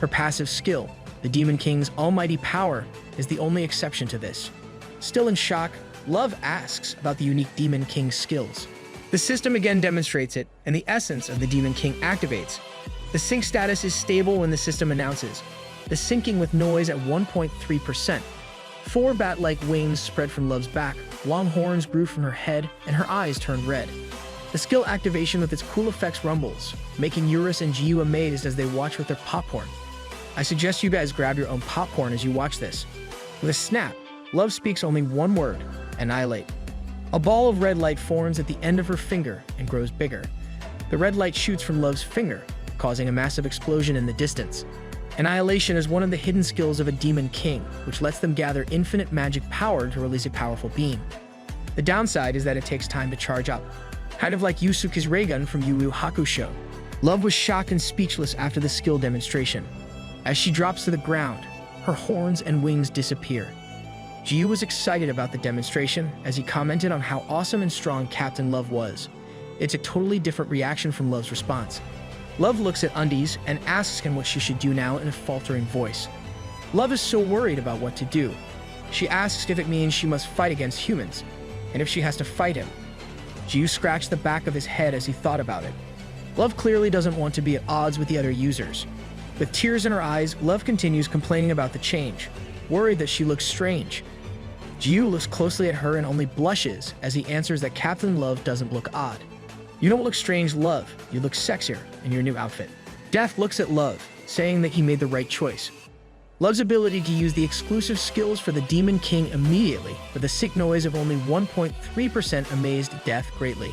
Her passive skill, the Demon King's almighty power, is the only exception to this. Still in shock, Love asks about the unique Demon King's skills. The system again demonstrates it, and the essence of the Demon King activates. The sync status is stable when the system announces the syncing with noise at 1.3%. 4 bat-like wings spread from Love's back, long horns grew from her head, and her eyes turned red. The skill activation with its cool effects rumbles, making Eurus and Jiyu amazed as they watch with their popcorn. I suggest you guys grab your own popcorn as you watch this. With a snap, Love speaks only one word: annihilate. A ball of red light forms at the end of her finger and grows bigger. The red light shoots from Love's finger, causing a massive explosion in the distance. Annihilation is one of the hidden skills of a Demon King, which lets them gather infinite magic power to release a powerful beam. The downside is that it takes time to charge up, kind of like Yusuke's ray gun from Yu Yu Hakusho. Love was shocked and speechless after the skill demonstration. As she drops to the ground, her horns and wings disappear. Jiyu was excited about the demonstration as he commented on how awesome and strong Captain Love was. It's a totally different reaction from Love's response. Love looks at Undies and asks him what she should do now in a faltering voice. Love is so worried about what to do. She asks if it means she must fight against humans, and if she has to fight him. Jiyu scratched the back of his head as he thought about it. Love clearly doesn't want to be at odds with the other users. With tears in her eyes, Love continues complaining about the change, worried that she looks strange. Jiyu looks closely at her and only blushes as he answers that Captain Love doesn't look odd. You don't look strange, Love. You look sexier in your new outfit. Death looks at Love, saying that he made the right choice. Love's ability to use the exclusive skills for the Demon King immediately, with a sick noise of only 1.3% amazed Death greatly.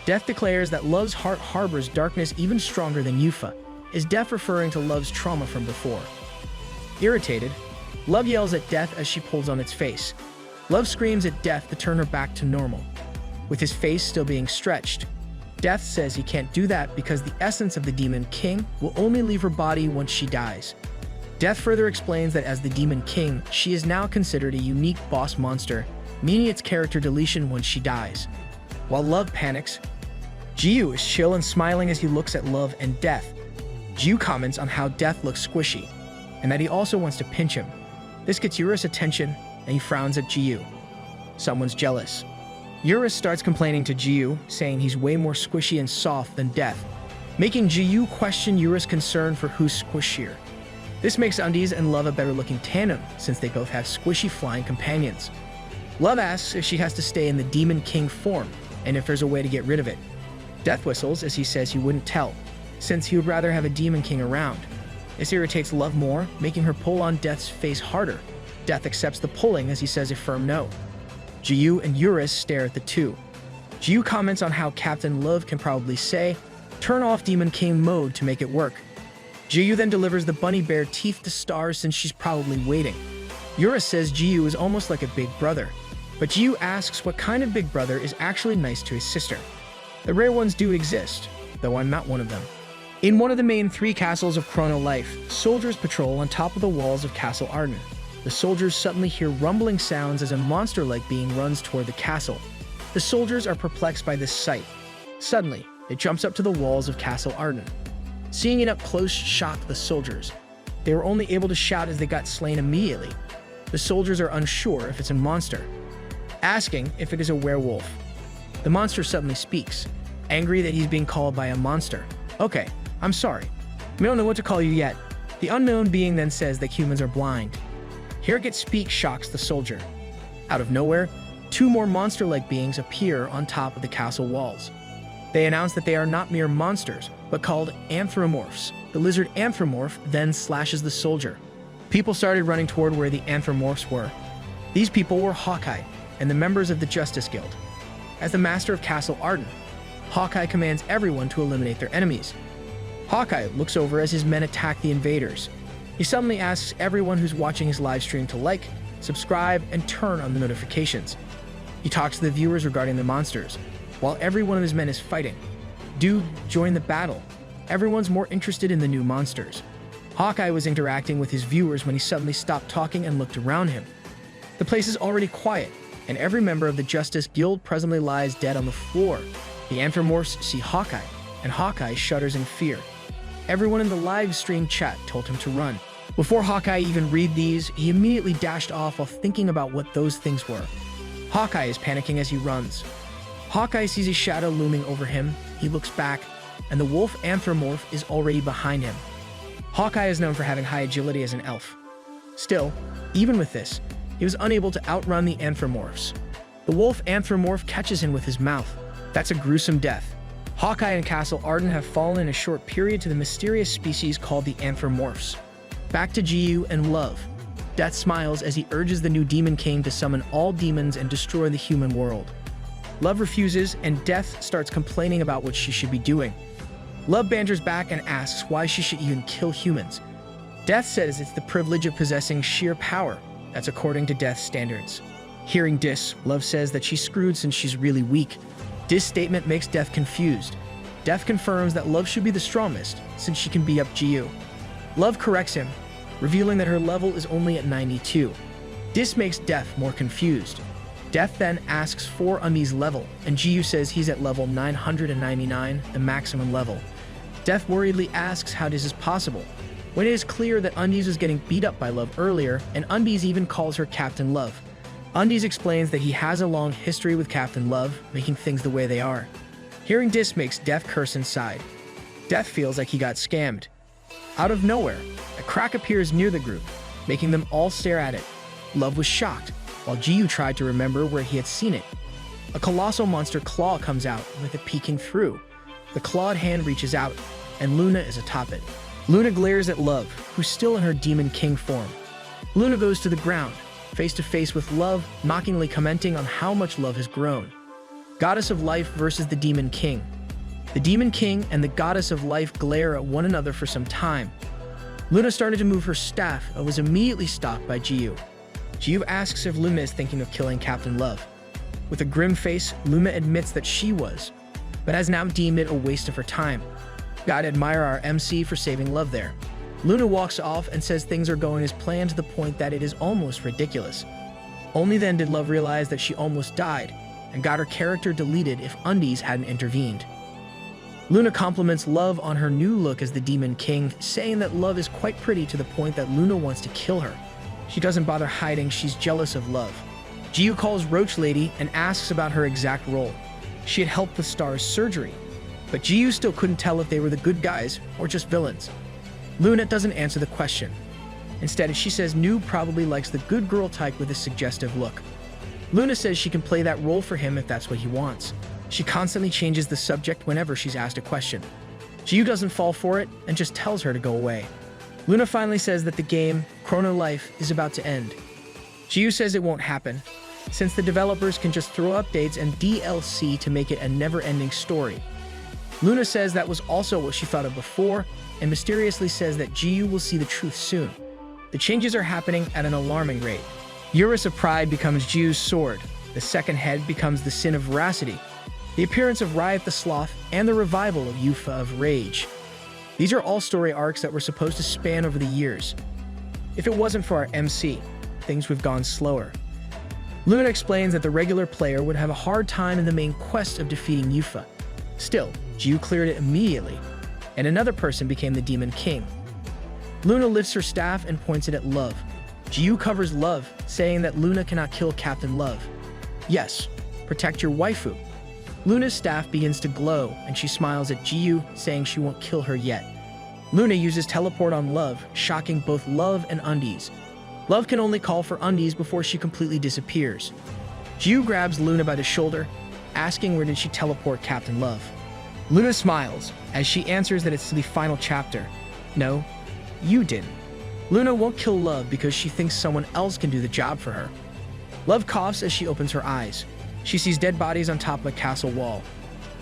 Death declares that Love's heart harbors darkness even stronger than Yufa. Is Death referring to Love's trauma from before? Irritated, Love yells at Death as she pulls on its face. Love screams at Death to turn her back to normal, with his face still being stretched. Death says he can't do that because the essence of the Demon King will only leave her body once she dies. Death further explains that as the Demon King, she is now considered a unique boss monster, meaning its character deletion when she dies. While Love panics, Jiu is chill and smiling as he looks at Love and Death. Jiu comments on how Death looks squishy, and that he also wants to pinch him. This gets Eurus' attention, and he frowns at Jiu. Someone's jealous. Eurus starts complaining to Jiu, saying he's way more squishy and soft than Death, making Jiu question Eurus' concern for who's squishier. This makes Undies and Love a better-looking tandem, since they both have squishy flying companions. Love asks if she has to stay in the Demon King form, and if there's a way to get rid of it. Death whistles as he says he wouldn't tell, since he would rather have a Demon King around. This irritates Love more, making her pull on Death's face harder. Death accepts the pulling as he says a firm no. Jiu and Eurus stare at the two. Jiu comments on how Captain Love can probably say, "Turn off Demon King mode to make it work." Jiu then delivers the bunny bear teeth to Star since she's probably waiting. Eurus says Jiu is almost like a big brother, but Jiu asks what kind of big brother is actually nice to his sister. The rare ones do exist, though I'm not one of them. In one of the main 3 castles of Chrono Life, soldiers patrol on top of the walls of Castle Arden. The soldiers suddenly hear rumbling sounds as a monster-like being runs toward the castle. The soldiers are perplexed by this sight. Suddenly, it jumps up to the walls of Castle Arden. Seeing it up close shocked the soldiers. They were only able to shout as they got slain immediately. The soldiers are unsure if it's a monster, asking if it is a werewolf. The monster suddenly speaks, angry that he's being called by a monster. "Okay, I'm sorry. We don't know what to call you yet." The unknown being then says that humans are blind. Hear it speak shocks the soldier. Out of nowhere, 2 more monster-like beings appear on top of the castle walls. They announce that they are not mere monsters, but called anthropomorphs. The lizard anthropomorph then slashes the soldier. People started running toward where the anthropomorphs were. These people were Hawkeye and the members of the Justice Guild. As the master of Castle Arden, Hawkeye commands everyone to eliminate their enemies. Hawkeye looks over as his men attack the invaders. He suddenly asks everyone who's watching his live stream to like, subscribe, and turn on the notifications. He talks to the viewers regarding the monsters, while every one of his men is fighting. Dude, join the battle. Everyone's more interested in the new monsters. Hawkeye was interacting with his viewers when he suddenly stopped talking and looked around him. The place is already quiet, and every member of the Justice Guild presently lies dead on the floor. The anthropomorphs see Hawkeye, and Hawkeye shudders in fear. Everyone in the live stream chat told him to run. Before Hawkeye even read these, he immediately dashed off while thinking about what those things were. Hawkeye is panicking as he runs. Hawkeye sees a shadow looming over him. He looks back, and the wolf anthropomorph is already behind him. Hawkeye is known for having high agility as an elf. Still, even with this, he was unable to outrun the anthropomorphs. The wolf anthropomorph catches him with his mouth. That's a gruesome death. Hawkeye and Castle Arden have fallen in a short period to the mysterious species called the anthropomorphs. Back to Jiu and Love. Death smiles as he urges the new Demon King to summon all demons and destroy the human world. Love refuses, and Death starts complaining about what she should be doing. Love banters back and asks why she should even kill humans. Death says it's the privilege of possessing sheer power. That's according to Death's standards. Hearing this, Love says that she's screwed since she's really weak. This statement makes Death confused. Death confirms that Love should be the strongest, since she can beat up Jiu. Love corrects him, revealing that her level is only at 92. This makes Death more confused. Death then asks for Undi's level, and Jiu says he's at level 999, the maximum level. Death worriedly asks how this is possible, when it is clear that Undies was getting beat up by Love earlier, and Undies even calls her Captain Love. Undies explains that he has a long history with Captain Love, making things the way they are. Hearing this makes Death curse inside. Death feels like he got scammed. Out of nowhere, a crack appears near the group, making them all stare at it. Love was shocked, while Jiu tried to remember where he had seen it. A colossal monster claw comes out, with it peeking through. The clawed hand reaches out, and Luna is atop it. Luna glares at Love, who's still in her Demon King form. Luna goes to the ground, face to face with Love, mockingly commenting on how much Love has grown. Goddess of Life versus the Demon King. The Demon King and the Goddess of Life glare at one another for some time. Luna started to move her staff and was immediately stopped by Jiu. Jiu asks if Luna is thinking of killing Captain Love. With a grim face, Luna admits that she was, but has now deemed it a waste of her time. Gotta admire our MC for saving Love there. Luna walks off and says things are going as planned to the point that it is almost ridiculous. Only then did Love realize that she almost died and got her character deleted if Undies hadn't intervened. Luna compliments Love on her new look as the Demon King, saying that Love is quite pretty to the point that Luna wants to kill her. She doesn't bother hiding, she's jealous of Love. Jiu calls Roach Lady and asks about her exact role. She had helped the Star's surgery, but Jiu still couldn't tell if they were the good guys or just villains. Luna doesn't answer the question. Instead, she says Noob probably likes the good girl type with a suggestive look. Luna says she can play that role for him if that's what he wants. She constantly changes the subject whenever she's asked a question. Jiu doesn't fall for it and just tells her to go away. Luna finally says that the game, Chrono Life, is about to end. Jiu says it won't happen, since the developers can just throw updates and DLC to make it a never-ending story. Luna says that was also what she thought of before, and mysteriously says that Jiu will see the truth soon. The changes are happening at an alarming rate. Urus of Pride becomes Jiu's sword, the second head becomes the Sin of Veracity, the appearance of Riot the Sloth, and the revival of Yufa of Rage. These are all story arcs that were supposed to span over the years. If it wasn't for our MC, things would have gone slower. Luna explains that the regular player would have a hard time in the main quest of defeating Yufa. Still, Jiu cleared it immediately, and another person became the Demon King. Luna lifts her staff and points it at Love. Jiu covers Love, saying that Luna cannot kill Captain Love. Yes, protect your waifu. Luna's staff begins to glow, and she smiles at Jiu, saying she won't kill her yet. Luna uses teleport on Love, shocking both Love and Undies. Love can only call for Undies before she completely disappears. Jiu grabs Luna by the shoulder, asking where did she teleport Captain Love. Luna smiles, as she answers that it's to the final chapter. No, you didn't. Luna won't kill Love because she thinks someone else can do the job for her. Love coughs as she opens her eyes. She sees dead bodies on top of a castle wall.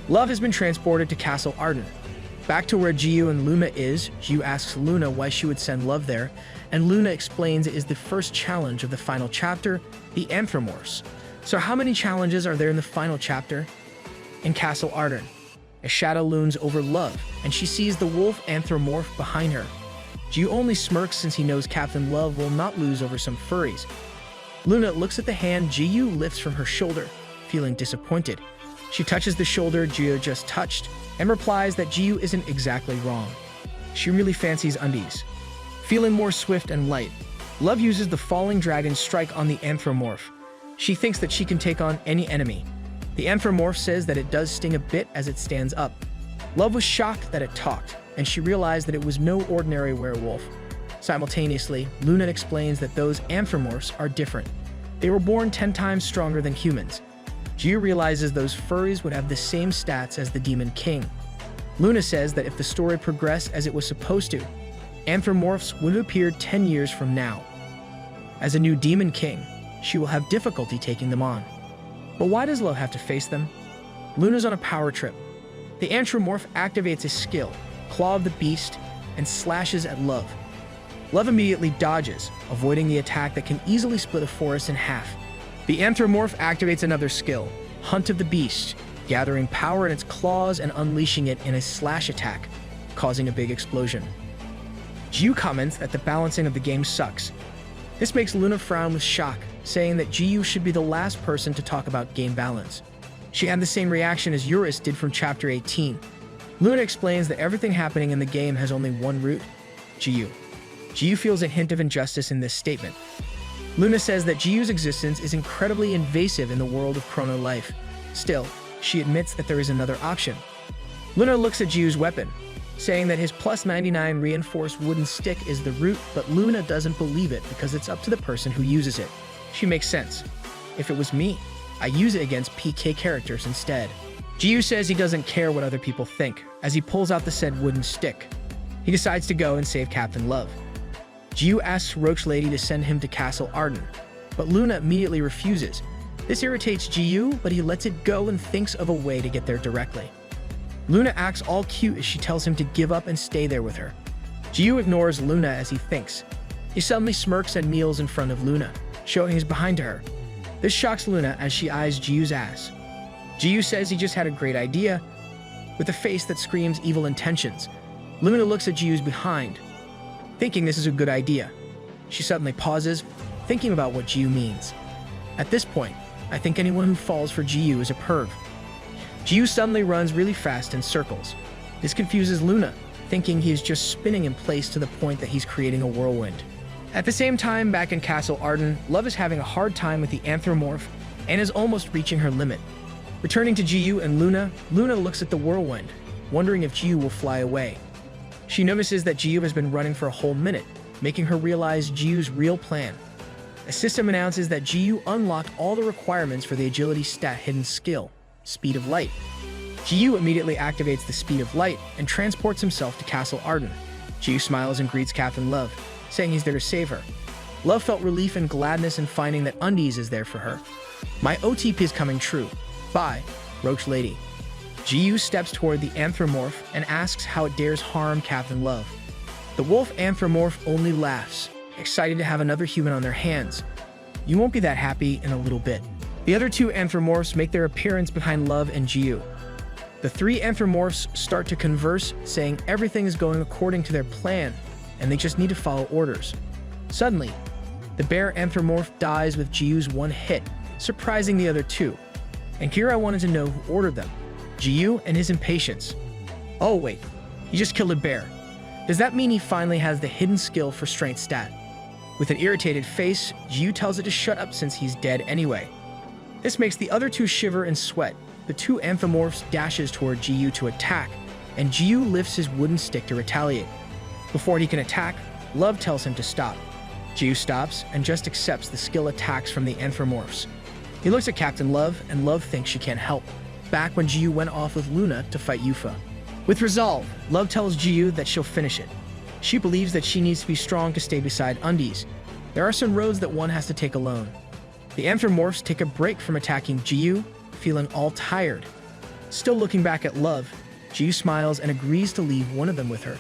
Love has been transported to Castle Arden. Back to where Jiu and Luna is, Jiu asks Luna why she would send Love there, and Luna explains it is the first challenge of the final chapter, the Anthropomorphs. So how many challenges are there in the final chapter? In Castle Arden, a shadow looms over Love, and she sees the wolf anthropomorph behind her. Jiu only smirks since he knows Captain Love will not lose over some furries. Luna looks at the hand Jiu lifts from her shoulder, feeling disappointed. She touches the shoulder Jiu just touched, and replies that Jiu isn't exactly wrong. She really fancies Undies. Feeling more swift and light, Love uses the Falling Dragon strike on the Anthropomorph. She thinks that she can take on any enemy. The Anthropomorph says that it does sting a bit as it stands up. Love was shocked that it talked, and she realized that it was no ordinary werewolf. Simultaneously, Luna explains that those Anthropomorphs are different. They were born 10 times stronger than humans. Jiu realizes those furries would have the same stats as the Demon King. Luna says that if the story progressed as it was supposed to, Anthropomorphs would have appeared 10 years from now. As a new Demon King, she will have difficulty taking them on. But why does Love have to face them? Luna's on a power trip. The Anthropomorph activates a skill, Claw of the Beast, and slashes at Love. Love immediately dodges, avoiding the attack that can easily split a forest in half. The Anthropomorph activates another skill, Hunt of the Beast, gathering power in its claws and unleashing it in a slash attack, causing a big explosion. Jiu comments that the balancing of the game sucks. This makes Luna frown with shock, saying that Jiu should be the last person to talk about game balance. She had the same reaction as Urus did from Chapter 18. Luna explains that everything happening in the game has only one root, Jiu. Jiu feels a hint of injustice in this statement. Luna says that Jiu's existence is incredibly invasive in the world of Chrono Life. Still, she admits that there is another option. Luna looks at Jiu's weapon, saying that his plus 99 reinforced wooden stick is the root, but Luna doesn't believe it because it's up to the person who uses it. She makes sense. If it was me, I use it against PK characters instead. Jiu says he doesn't care what other people think, as he pulls out the said wooden stick. He decides to go and save Captain Love. Jiu asks Roach Lady to send him to Castle Arden, but Luna immediately refuses. This irritates Jiu, but he lets it go and thinks of a way to get there directly. Luna acts all cute as she tells him to give up and stay there with her. Jiu ignores Luna as he thinks. He suddenly smirks and kneels in front of Luna, showing he's behind her. This shocks Luna as she eyes Jiu's ass. Jiu says he just had a great idea, with a face that screams evil intentions. Luna looks at Jiu's behind. Thinking this is a good idea, she suddenly pauses, thinking about what Jiyu means. At this point, I think anyone who falls for Jiyu is a perv. Jiyu suddenly runs really fast in circles. This confuses Luna, thinking he is just spinning in place to the point that he's creating a whirlwind. At the same time, back in Castle Arden, Love is having a hard time with the anthropomorph and is almost reaching her limit. Returning to Jiyu and Luna, Luna looks at the whirlwind, wondering if Jiyu will fly away. She notices that Jiyu has been running for a whole minute, making her realize Jiyu's real plan. A system announces that Jiyu unlocked all the requirements for the agility stat hidden skill, Speed of Light. Jiyu immediately activates the Speed of Light and transports himself to Castle Arden. Jiyu smiles and greets Captain Love, saying he's there to save her. Love felt relief and gladness in finding that Undies is there for her. My OTP is coming true. Bye, Roach Lady. Jiyu steps toward the anthropomorph and asks how it dares harm Captain Love. The wolf anthropomorph only laughs, excited to have another human on their hands. You won't be that happy in a little bit. The other two anthropomorphs make their appearance behind Love and Jiyu. The three anthropomorphs start to converse, saying everything is going according to their plan, and they just need to follow orders. Suddenly, the bear anthropomorph dies with Jiyu's one hit, surprising the other two. And here I wanted to know who ordered them. Jiyu and his impatience. Oh wait, he just killed a bear. Does that mean he finally has the hidden skill for strength stat? With an irritated face, Jiyu tells it to shut up since he's dead anyway. This makes the other two shiver and sweat. The two anthropomorphs dashes toward Jiyu to attack, and Jiyu lifts his wooden stick to retaliate. Before he can attack, Love tells him to stop. Jiyu stops and just accepts the skill attacks from the anthropomorphs. He looks at Captain Love, and Love thinks she can't help. Back when Jiyu went off with Luna to fight Yufa. With resolve, Love tells Jiyu that she'll finish it. She believes that she needs to be strong to stay beside Undies. There are some roads that one has to take alone. The anthropomorphs take a break from attacking Jiyu, feeling all tired. Still looking back at Love, Jiyu smiles and agrees to leave one of them with her.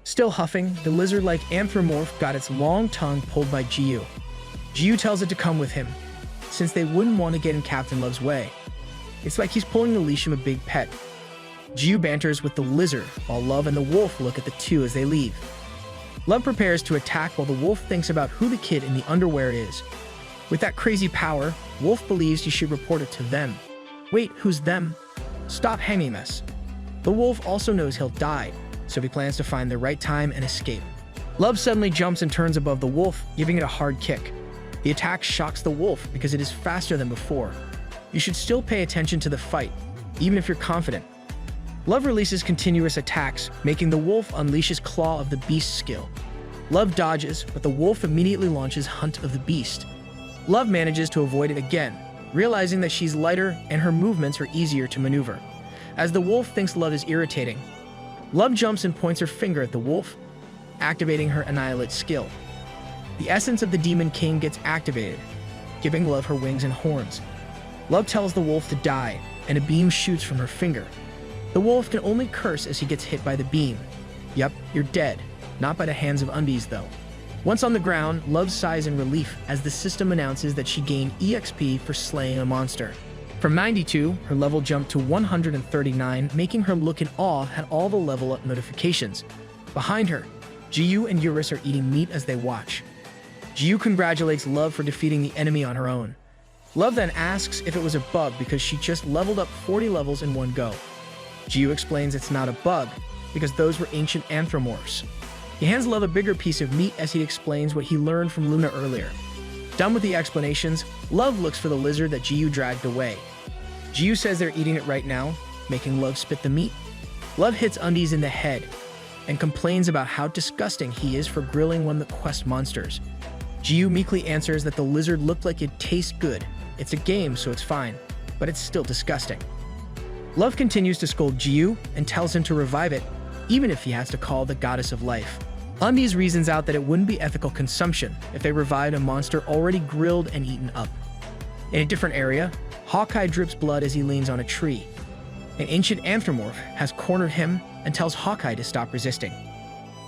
Still huffing, the lizard-like anthropomorph got its long tongue pulled by Jiyu. Jiyu tells it to come with him, since they wouldn't want to get in Captain Love's way. It's like he's pulling the leash of a big pet. Jiyu banters with the lizard, while Love and the wolf look at the two as they leave. Love prepares to attack while the wolf thinks about who the kid in the underwear is. With that crazy power, Wolf believes he should report it to them. Wait, who's them? Stop hanging us. The wolf also knows he'll die, so he plans to find the right time and escape. Love suddenly jumps and turns above the wolf, giving it a hard kick. The attack shocks the wolf because it is faster than before. You should still pay attention to the fight, even if you're confident. Love releases continuous attacks, making the wolf unleash his Claw of the Beast skill. Love dodges, but the wolf immediately launches Hunt of the Beast. Love manages to avoid it again, realizing that she's lighter and her movements are easier to maneuver. As the wolf thinks Love is irritating, Love jumps and points her finger at the wolf, activating her Annihilate skill. The essence of the Demon King gets activated, giving Love her wings and horns. Love tells the wolf to die, and a beam shoots from her finger. The wolf can only curse as he gets hit by the beam. Yup, you're dead. Not by the hands of Undies, though. Once on the ground, Love sighs in relief as the system announces that she gained EXP for slaying a monster. From 92, her level jumped to 139, making her look in awe at all the level up notifications. Behind her, Jiyu and Eurus are eating meat as they watch. Jiyu congratulates Love for defeating the enemy on her own. Love then asks if it was a bug because she just leveled up 40 levels in one go. Jiyu explains it's not a bug, because those were ancient anthropomorphs. He hands Love a bigger piece of meat as he explains what he learned from Luna earlier. Done with the explanations, Love looks for the lizard that Jiyu dragged away. Jiyu says they're eating it right now, making Love spit the meat. Love hits Undies in the head and complains about how disgusting he is for grilling one of the quest monsters. Jiyu meekly answers that the lizard looked like it tastes good. It's a game, so it's fine, but it's still disgusting. Love continues to scold Jiyu and tells him to revive it, even if he has to call the goddess of life. Undies reasons out that it wouldn't be ethical consumption if they revived a monster already grilled and eaten up. In a different area, Hawkeye drips blood as he leans on a tree. An ancient anthropomorph has cornered him and tells Hawkeye to stop resisting.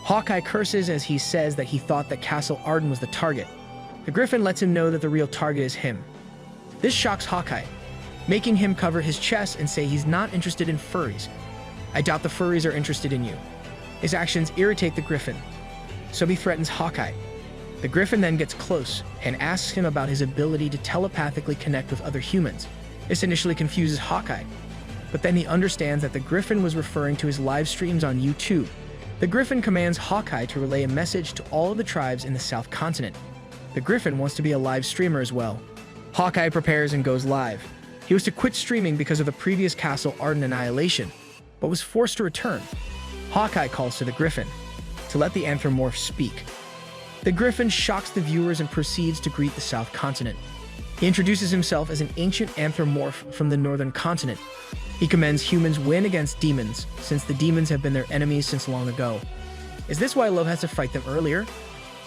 Hawkeye curses as he says that he thought that Castle Arden was the target. The griffin lets him know that the real target is him. This shocks Hawkeye, making him cover his chest and say he's not interested in furries. I doubt the furries are interested in you. His actions irritate the griffin. so he threatens Hawkeye. The Griffin then gets close and asks him about his ability to telepathically connect with other humans. This initially confuses Hawkeye, but then he understands that the Griffin was referring to his live streams on YouTube. The Griffin commands Hawkeye to relay a message to all of the tribes in the South Continent. The Griffin wants to be a live streamer as well. Hawkeye prepares and goes live. He was to quit streaming because of the previous castle Ardent Annihilation, but was forced to return. Hawkeye calls to the Griffin to let the anthropomorph speak. The Griffin shocks the viewers and proceeds to greet the South Continent. He introduces himself as an ancient anthropomorph from the Northern Continent. He commends humans' win against demons, since the demons have been their enemies since long ago. Is this why Love has to fight them earlier?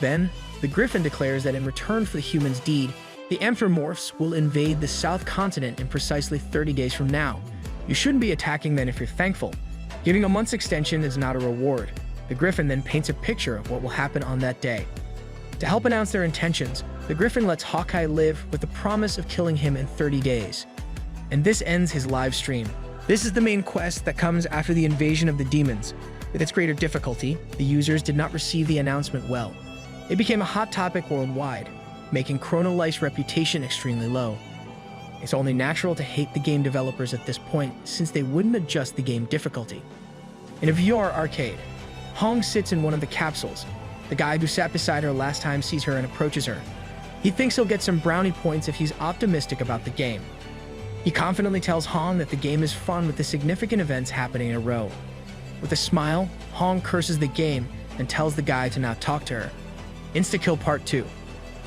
Then, the Griffin declares that in return for the humans' deed, the anthropomorphs will invade the South Continent in precisely 30 days from now. You shouldn't be attacking them if you're thankful. Giving a month's extension is not a reward. The Griffin then paints a picture of what will happen on that day. To help announce their intentions, the Griffin lets Hawkeye live with the promise of killing him in 30 days. And this ends his live stream. This is the main quest that comes after the invasion of the demons. With its greater difficulty, the users did not receive the announcement well. It became a hot topic worldwide, making Chrono Life's reputation extremely low. It's only natural to hate the game developers at this point, since they wouldn't adjust the game difficulty. In a VR arcade, Hong sits in one of the capsules. The guy who sat beside her last time sees her and approaches her. He thinks he'll get some brownie points if he's optimistic about the game. He confidently tells Hong that the game is fun with the significant events happening in a row. With a smile, Hong curses the game and tells the guy to not talk to her. Insta-kill part 2.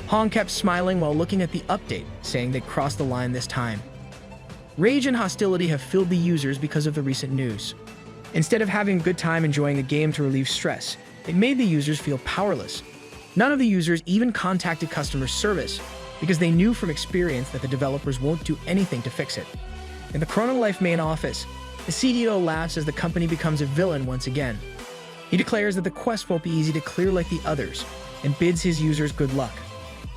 Hong kept smiling while looking at the update, saying they'd crossed the line this time. Rage and hostility have filled the users because of the recent news. Instead of having a good time enjoying the game to relieve stress, it made the users feel powerless. None of the users even contacted customer service because they knew from experience that the developers won't do anything to fix it. In the Chrono Life main office, the CEO laughs as the company becomes a villain once again. He declares that the quest won't be easy to clear like the others and bids his users good luck.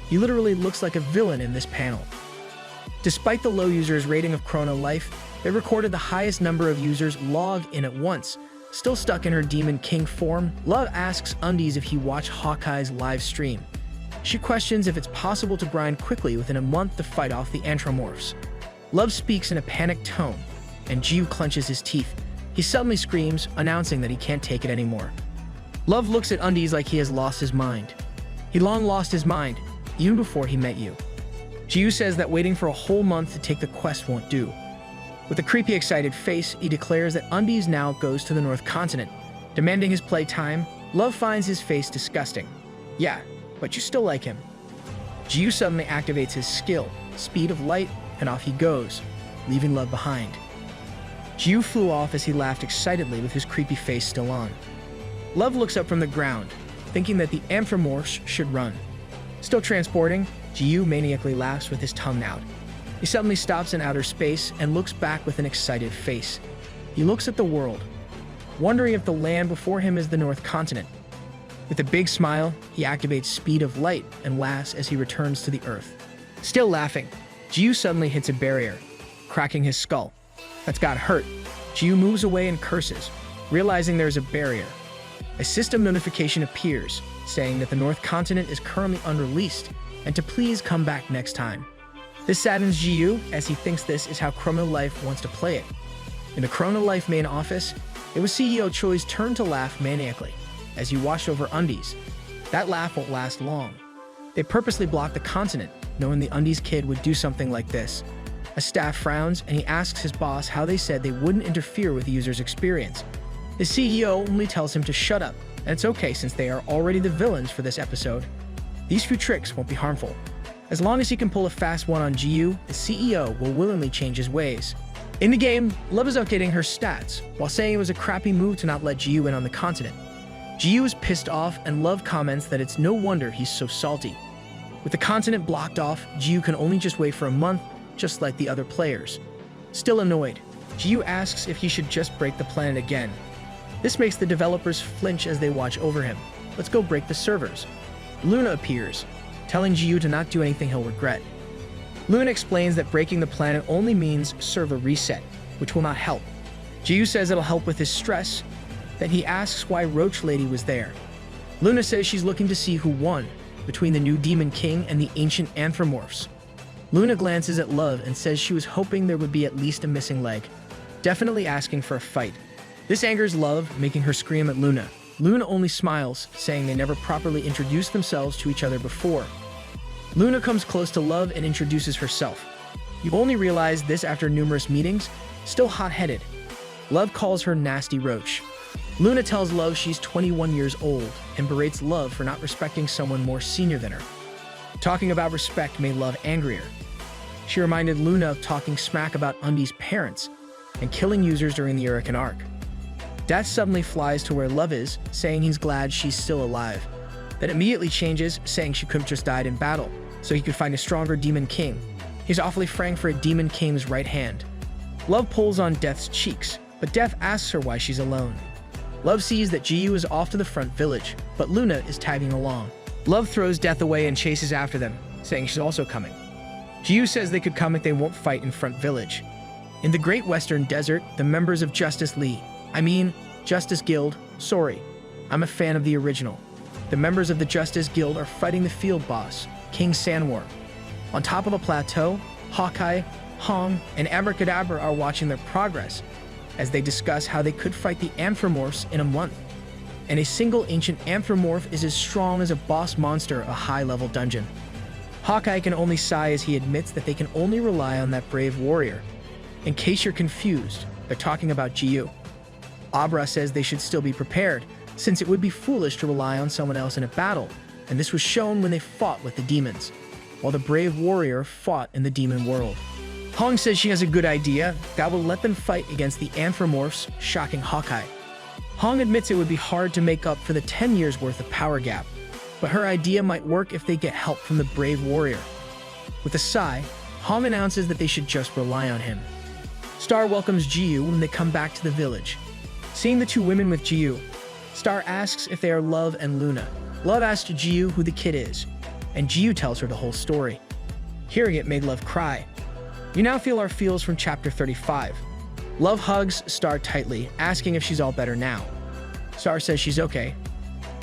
He literally looks like a villain in this panel. Despite the low users' rating of Chrono Life, they recorded the highest number of users log in at once. Still stuck in her Demon King form, Love asks Undies if he watched Hawkeye's live stream. She questions if it's possible to grind quickly within a month to fight off the anthropomorphs. Love speaks in a panicked tone, and Jiu clenches his teeth. He suddenly screams, announcing that he can't take it anymore. Love looks at Undies like he has lost his mind. He long lost his mind, even before he met you. Jiu says that waiting for a whole month to take the quest won't do. With a creepy, excited face, he declares that Undies now goes to the North Continent. Demanding his playtime, Love finds his face disgusting. Yeah, but you still like him. Jiu suddenly activates his skill, Speed of Light, and off he goes, leaving Love behind. Jiu flew off as he laughed excitedly with his creepy face still on. Love looks up from the ground, thinking that the anthropomorphs should run. Still transporting, Jiu maniacally laughs with his tongue out. He suddenly stops in outer space and looks back with an excited face. He looks at the world, wondering if the land before him is the North Continent. With a big smile, he activates Speed of Light and laughs as he returns to the Earth. Still laughing, Jiu suddenly hits a barrier, cracking his skull. That's got hurt. Jiu moves away and curses, realizing there is a barrier. A system notification appears, saying that the North Continent is currently unreleased and to please come back next time. This saddens Jiu, as he thinks this is how Chrono Life wants to play it. In the Chrono Life main office, it was CEO Choi's turn to laugh maniacally, as he watched over Undies. That laugh won't last long. They purposely blocked the continent, knowing the Undies kid would do something like this. A staff frowns, and he asks his boss how they said they wouldn't interfere with the user's experience. The CEO only tells him to shut up, and it's okay since they are already the villains for this episode. These few tricks won't be harmful. As long as he can pull a fast one on Jiu, the CEO will willingly change his ways. In the game, Love is updating her stats, while saying it was a crappy move to not let Jiu in on the continent. Jiu is pissed off, and Love comments that it's no wonder he's so salty. With the continent blocked off, Jiu can only just wait for a month, just like the other players. Still annoyed, Jiu asks if he should just break the planet again. This makes the developers flinch as they watch over him. Let's go break the servers. Luna appears, telling Jiu to not do anything he'll regret. Luna explains that breaking the planet only means server reset, which will not help. Jiu says it'll help with his stress. Then he asks why Roach Lady was there. Luna says she's looking to see who won between the new Demon King and the ancient anthropomorphs. Luna glances at Love and says she was hoping there would be at least a missing leg, definitely asking for a fight. This angers Love, making her scream at Luna. Luna only smiles, saying they never properly introduced themselves to each other before. Luna comes close to Love and introduces herself. You only realize this after numerous meetings, still hot-headed. Love calls her Nasty Roach. Luna tells Love she's 21 years old and berates Love for not respecting someone more senior than her. Talking about respect made Love angrier. She reminded Luna of talking smack about Undy's parents and killing users during the Hurricane arc. Death suddenly flies to where Love is, saying he's glad she's still alive. Then immediately changes, saying she couldn't just died in battle, so he could find a stronger Demon King. He's awfully frank for a Demon King's right hand. Love pulls on Death's cheeks, but Death asks her why she's alone. Love sees that Jiyu is off to the front village, but Luna is tagging along. Love throws Death away and chases after them, saying she's also coming. Jiyu says they could come if they won't fight in front village. In the Great Western Desert, the members of Justice Guild, sorry, I'm a fan of the original. The members of the Justice Guild are fighting the field boss, King Sanwar. On top of a plateau, Hawkeye, Hong, and Abracadabra are watching their progress as they discuss how they could fight the anthropomorphs in a month. And a single ancient anthropomorph is as strong as a boss monster a high-level dungeon. Hawkeye can only sigh as he admits that they can only rely on that brave warrior. In case you're confused, they're talking about Jiyu. Abra says they should still be prepared, since it would be foolish to rely on someone else in a battle, and this was shown when they fought with the demons, while the brave warrior fought in the demon world. Hong says she has a good idea that will let them fight against the anthropomorphs, shocking Hawkeye. Hong admits it would be hard to make up for the 10 years worth of power gap, but her idea might work if they get help from the brave warrior. With a sigh, Hong announces that they should just rely on him. Star welcomes Jiyu when they come back to the village. Seeing the two women with Jiyu, Star asks if they are Love and Luna. Love asks Jiyu who the kid is, and Jiyu tells her the whole story. Hearing it made Love cry. You now feel our feels from chapter 35. Love hugs Star tightly, asking if she's all better now. Star says she's okay,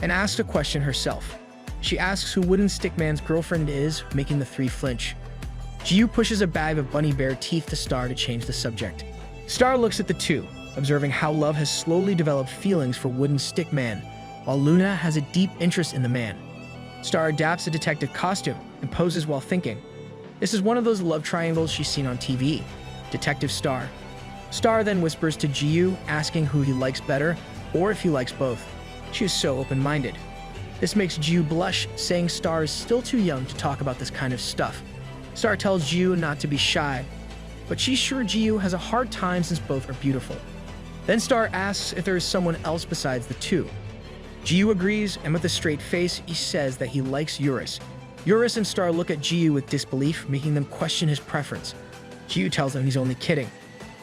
and asks a question herself. She asks who Wooden Stickman's girlfriend is, making the three flinch. Jiyu pushes a bag of bunny bear teeth to Star to change the subject. Star looks at the two, observing how Love has slowly developed feelings for Wooden Stickman, while Luna has a deep interest in the man. Star adapts a detective costume and poses while thinking. This is one of those love triangles she's seen on TV. Detective Star. Star then whispers to Jiyu, asking who he likes better, or if he likes both. She is so open-minded. This makes Jiyu blush, saying Star is still too young to talk about this kind of stuff. Star tells Jiyu not to be shy, but she's sure Jiyu has a hard time since both are beautiful. Then Star asks if there is someone else besides the two. Jiyu agrees, and with a straight face, he says that he likes Eurus. Eurus and Star look at Jiyu with disbelief, making them question his preference. Jiyu tells them he's only kidding.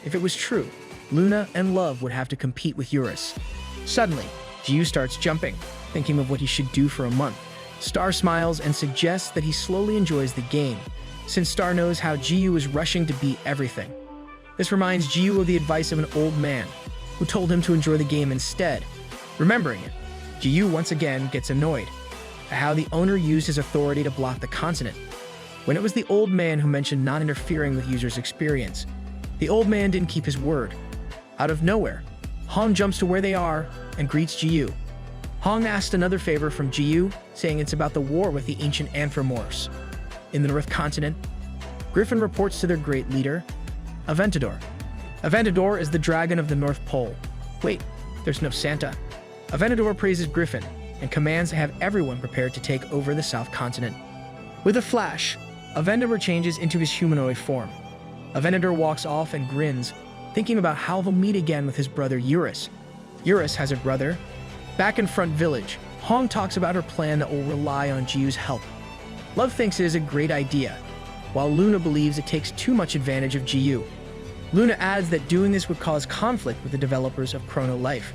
If it was true, Luna and Love would have to compete with Eurus. Suddenly, Jiyu starts jumping, thinking of what he should do for a month. Star smiles and suggests that he slowly enjoys the game, since Star knows how Jiyu is rushing to beat everything. This reminds Jiyu of the advice of an old man, who told him to enjoy the game instead. Remembering it, Jiyu once again gets annoyed at how the owner used his authority to block the continent. When it was the old man who mentioned not interfering with users' experience, the old man didn't keep his word. Out of nowhere, Hong jumps to where they are and greets Jiyu. Hong asked another favor from Jiyu, saying it's about the war with the ancient anthropomorphs. In the North Continent, Griffin reports to their great leader, Aventador. Aventador is the dragon of the North Pole. Wait, there's no Santa. Aventador praises Griffin and commands to have everyone prepared to take over the South Continent. With a flash, Aventador changes into his humanoid form. Aventador walks off and grins, thinking about how they'll meet again with his brother Eurus. Eurus has a brother. Back in Front Village, Hong talks about her plan that will rely on Jiyu's help. Love thinks it is a great idea, while Luna believes it takes too much advantage of Jiyu. Luna adds that doing this would cause conflict with the developers of Chrono Life.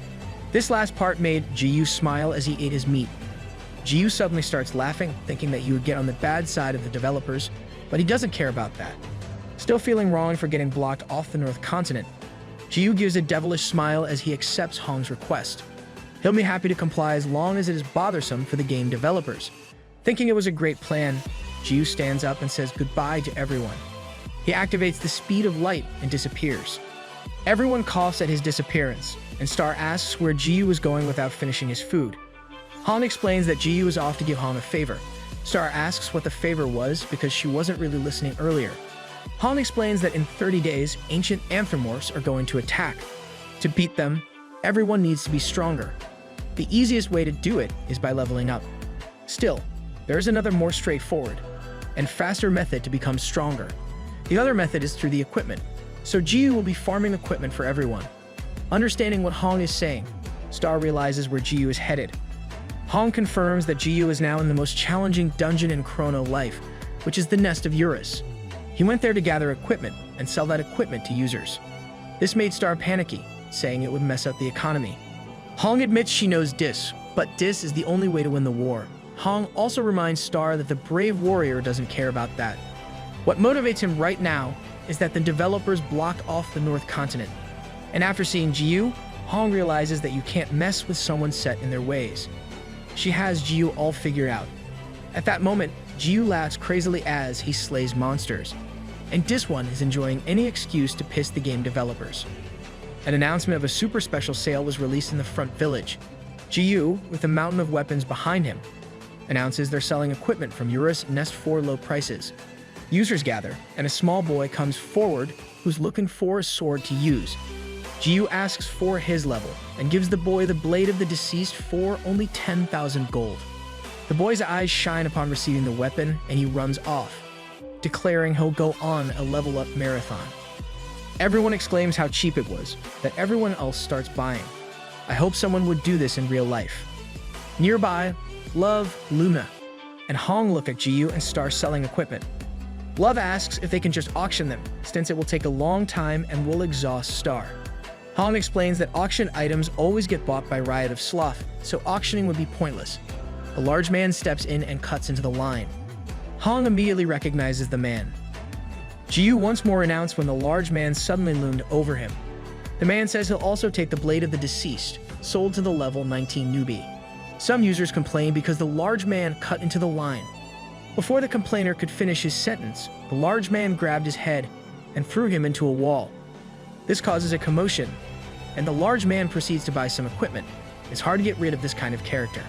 This last part made Jiyu smile as he ate his meat. Jiyu suddenly starts laughing, thinking that he would get on the bad side of the developers, but he doesn't care about that. Still feeling wrong for getting blocked off the North Continent, Jiyu gives a devilish smile as he accepts Hong's request. He'll be happy to comply as long as it is bothersome for the game developers. Thinking it was a great plan, Jiu stands up and says goodbye to everyone. He activates the speed of light and disappears. Everyone coughs at his disappearance, and Star asks where Jiu was going without finishing his food. Han explains that Jiu is off to give Han a favor. Star asks what the favor was because she wasn't really listening earlier. Han explains that in 30 days, ancient anthropomorphs are going to attack. To beat them, everyone needs to be stronger. The easiest way to do it is by leveling up. Still, there is another more straightforward and faster method to become stronger. The other method is through the equipment, so Jiu will be farming equipment for everyone. Understanding what Hong is saying, Star realizes where Jiu is headed. Hong confirms that Jiu is now in the most challenging dungeon in Chrono Life, which is the nest of Eurus. He went there to gather equipment and sell that equipment to users. This made Star panicky, saying it would mess up the economy. Hong admits she knows Dis, but Dis is the only way to win the war. Hong also reminds Star that the brave warrior doesn't care about that. What motivates him right now is that the developers blocked off the North Continent. And after seeing Jiu, Hong realizes that you can't mess with someone set in their ways. She has Jiu all figured out. At that moment, Jiu laughs crazily as he slays monsters. And this one is enjoying any excuse to piss the game developers. An announcement of a super special sale was released in the front village. Jiu, with a mountain of weapons behind him, announces they're selling equipment from Eurus Nest for low prices. Users gather, and a small boy comes forward who's looking for a sword to use. Jiu asks for his level and gives the boy the blade of the deceased for only 10,000 gold. The boy's eyes shine upon receiving the weapon and he runs off, declaring he'll go on a level up marathon. Everyone exclaims how cheap it was, that everyone else starts buying. I hope someone would do this in real life. Nearby, Love, Luna, and Hong look at Jiu and start selling equipment. Love asks if they can just auction them, since it will take a long time and will exhaust Star. Hong explains that auction items always get bought by Riot of Sloth, so auctioning would be pointless. A large man steps in and cuts into the line. Hong immediately recognizes the man. Jiu once more announced when the large man suddenly loomed over him. The man says he'll also take the blade of the deceased, sold to the level 19 newbie. Some users complain because the large man cut into the line. Before the complainer could finish his sentence, the large man grabbed his head and threw him into a wall. This causes a commotion, and the large man proceeds to buy some equipment. It's hard to get rid of this kind of character.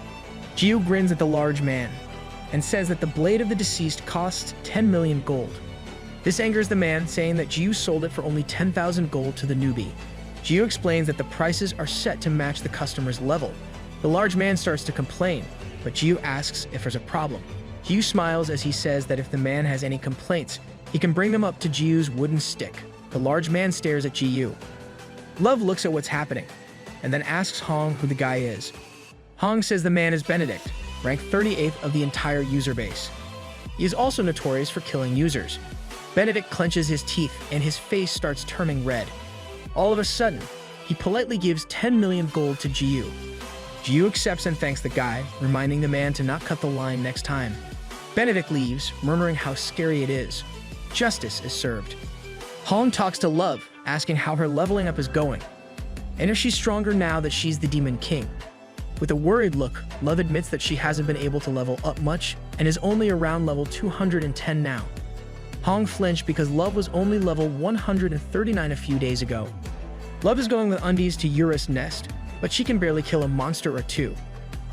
Jiu grins at the large man and says that the blade of the deceased costs 10 million gold. This angers the man, saying that Jiu sold it for only 10,000 gold to the newbie. Jiu explains that the prices are set to match the customer's level. The large man starts to complain, but Jiu asks if there's a problem. Jiu smiles as he says that if the man has any complaints, he can bring them up to Jiu's wooden stick. The large man stares at Jiu. Love looks at what's happening, and then asks Hong who the guy is. Hong says the man is Benedict, ranked 38th of the entire user base. He is also notorious for killing users. Benedict clenches his teeth and his face starts turning red. All of a sudden, he politely gives 10 million gold to Jiu. Jiu accepts and thanks the guy, reminding the man to not cut the line next time. Benedict leaves, murmuring how scary it is. Justice is served. Hong talks to Love, asking how her leveling up is going, and if she's stronger now that she's the Demon King. With a worried look, Love admits that she hasn't been able to level up much and is only around level 210 now. Hong flinched because Love was only level 139 a few days ago. Love is going with Undies to Eurus Nest, but she can barely kill a monster or two,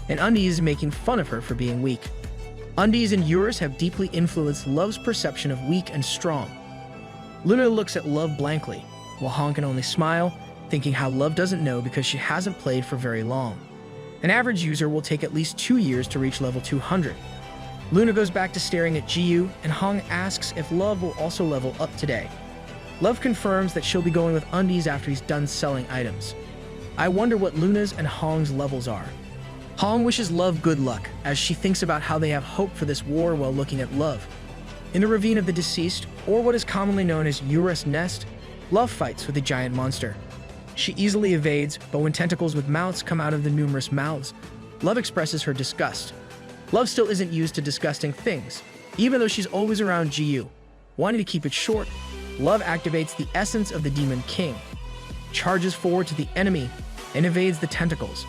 and Undies is making fun of her for being weak. Undies and Eurus have deeply influenced Love's perception of weak and strong. Luna looks at Love blankly, while Hong can only smile, thinking how Love doesn't know because she hasn't played for very long. An average user will take at least 2 years to reach level 200. Luna goes back to staring at Jiu, and Hong asks if Love will also level up today. Love confirms that she'll be going with Undies after he's done selling items. I wonder what Luna's and Hong's levels are. Hong wishes Love good luck, as she thinks about how they have hope for this war while looking at Love. In the Ravine of the Deceased, or what is commonly known as Eurus Nest, Love fights with a giant monster. She easily evades, but when tentacles with mouths come out of the numerous mouths, Love expresses her disgust. Love still isn't used to disgusting things, even though she's always around Jiu. Wanting to keep it short, Love activates the essence of the Demon King, charges forward to the enemy, and evades the tentacles.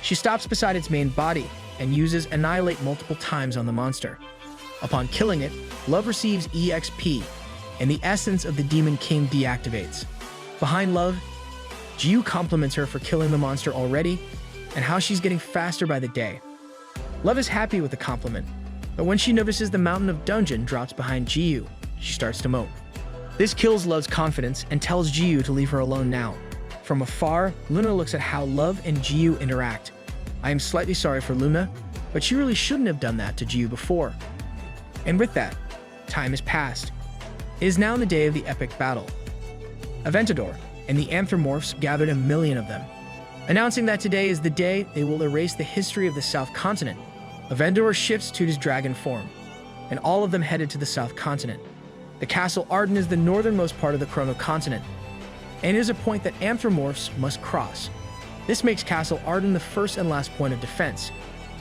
She stops beside its main body and uses Annihilate multiple times on the monster. Upon killing it, Love receives EXP, and the essence of the Demon King deactivates. Behind Love, Jiu compliments her for killing the monster already and how she's getting faster by the day. Love is happy with the compliment, but when she notices the mountain of dungeon drops behind Jiu, she starts to mope. This kills Love's confidence and tells Jiu to leave her alone now. From afar, Luna looks at how Love and Jiu interact. I am slightly sorry for Luna, but she really shouldn't have done that to Jiu before. And with that, time has passed. It is now the day of the epic battle. Aventador and the Anthropomorphs gathered 1 million of them, announcing that today is the day they will erase the history of the South Continent. Aventador shifts to his dragon form, and all of them headed to the South Continent. The Castle Arden is the northernmost part of the Chrono Continent, and it is a point that Anthropomorphs must cross. This makes Castle Arden the first and last point of defense.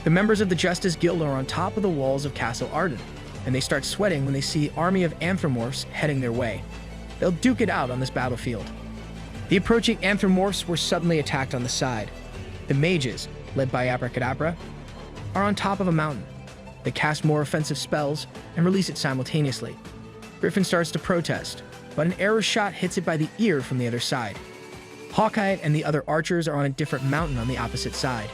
The members of the Justice Guild are on top of the walls of Castle Arden, and they start sweating when they see the army of Anthropomorphs heading their way. They'll duke it out on this battlefield. The approaching Anthropomorphs were suddenly attacked on the side. The mages, led by Abracadabra, are on top of a mountain. They cast more offensive spells and release it simultaneously. Griffin starts to protest, but an arrow shot hits it by the ear from the other side. Hawkeye and the other archers are on a different mountain on the opposite side.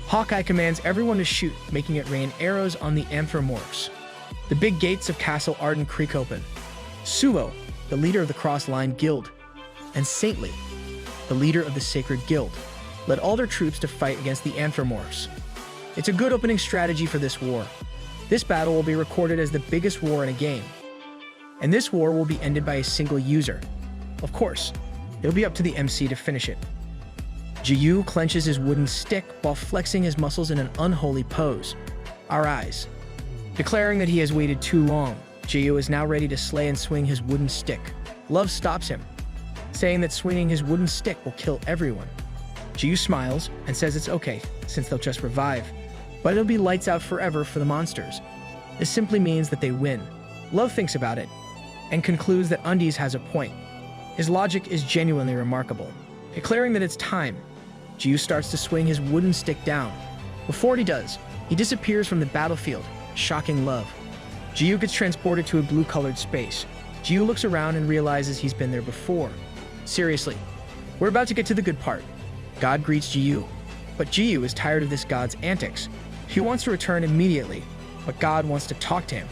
Hawkeye commands everyone to shoot, making it rain arrows on the Anthropomorphs. The big gates of Castle Arden creak open. Suo, the leader of the Cross-Line Guild, and Saintly, the leader of the Sacred Guild, led all their troops to fight against the Anthropomorphs. It's a good opening strategy for this war. This battle will be recorded as the biggest war in a game, and this war will be ended by a single user. Of course, it'll be up to the MC to finish it. Jiu clenches his wooden stick while flexing his muscles in an unholy pose. Our eyes. Declaring that he has waited too long, Jiu is now ready to slay and swing his wooden stick. Love stops him, saying that swinging his wooden stick will kill everyone. Jiu smiles and says it's okay, since they'll just revive, but it'll be lights out forever for the monsters. This simply means that they win. Love thinks about it and concludes that Undies has a point. His logic is genuinely remarkable. Declaring that it's time, Jiu starts to swing his wooden stick down. Before he does, he disappears from the battlefield, shocking Love. Jiu gets transported to a blue-colored space. Jiu looks around and realizes he's been there before. Seriously, we're about to get to the good part. God greets Jiu, but Jiu is tired of this god's antics. He wants to return immediately, but God wants to talk to him.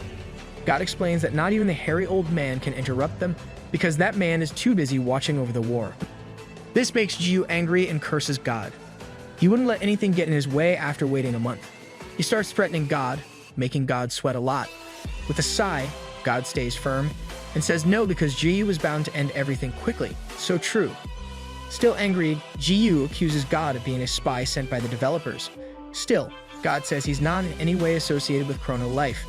God explains that not even the hairy old man can interrupt them because that man is too busy watching over the war. This makes Jiu angry and curses God. He wouldn't let anything get in his way after waiting a month. He starts threatening God, making God sweat a lot. With a sigh, God stays firm and says no because Jiu is bound to end everything quickly. So true. Still angry, Jiu accuses God of being a spy sent by the developers. Still, God says he's not in any way associated with Chrono Life.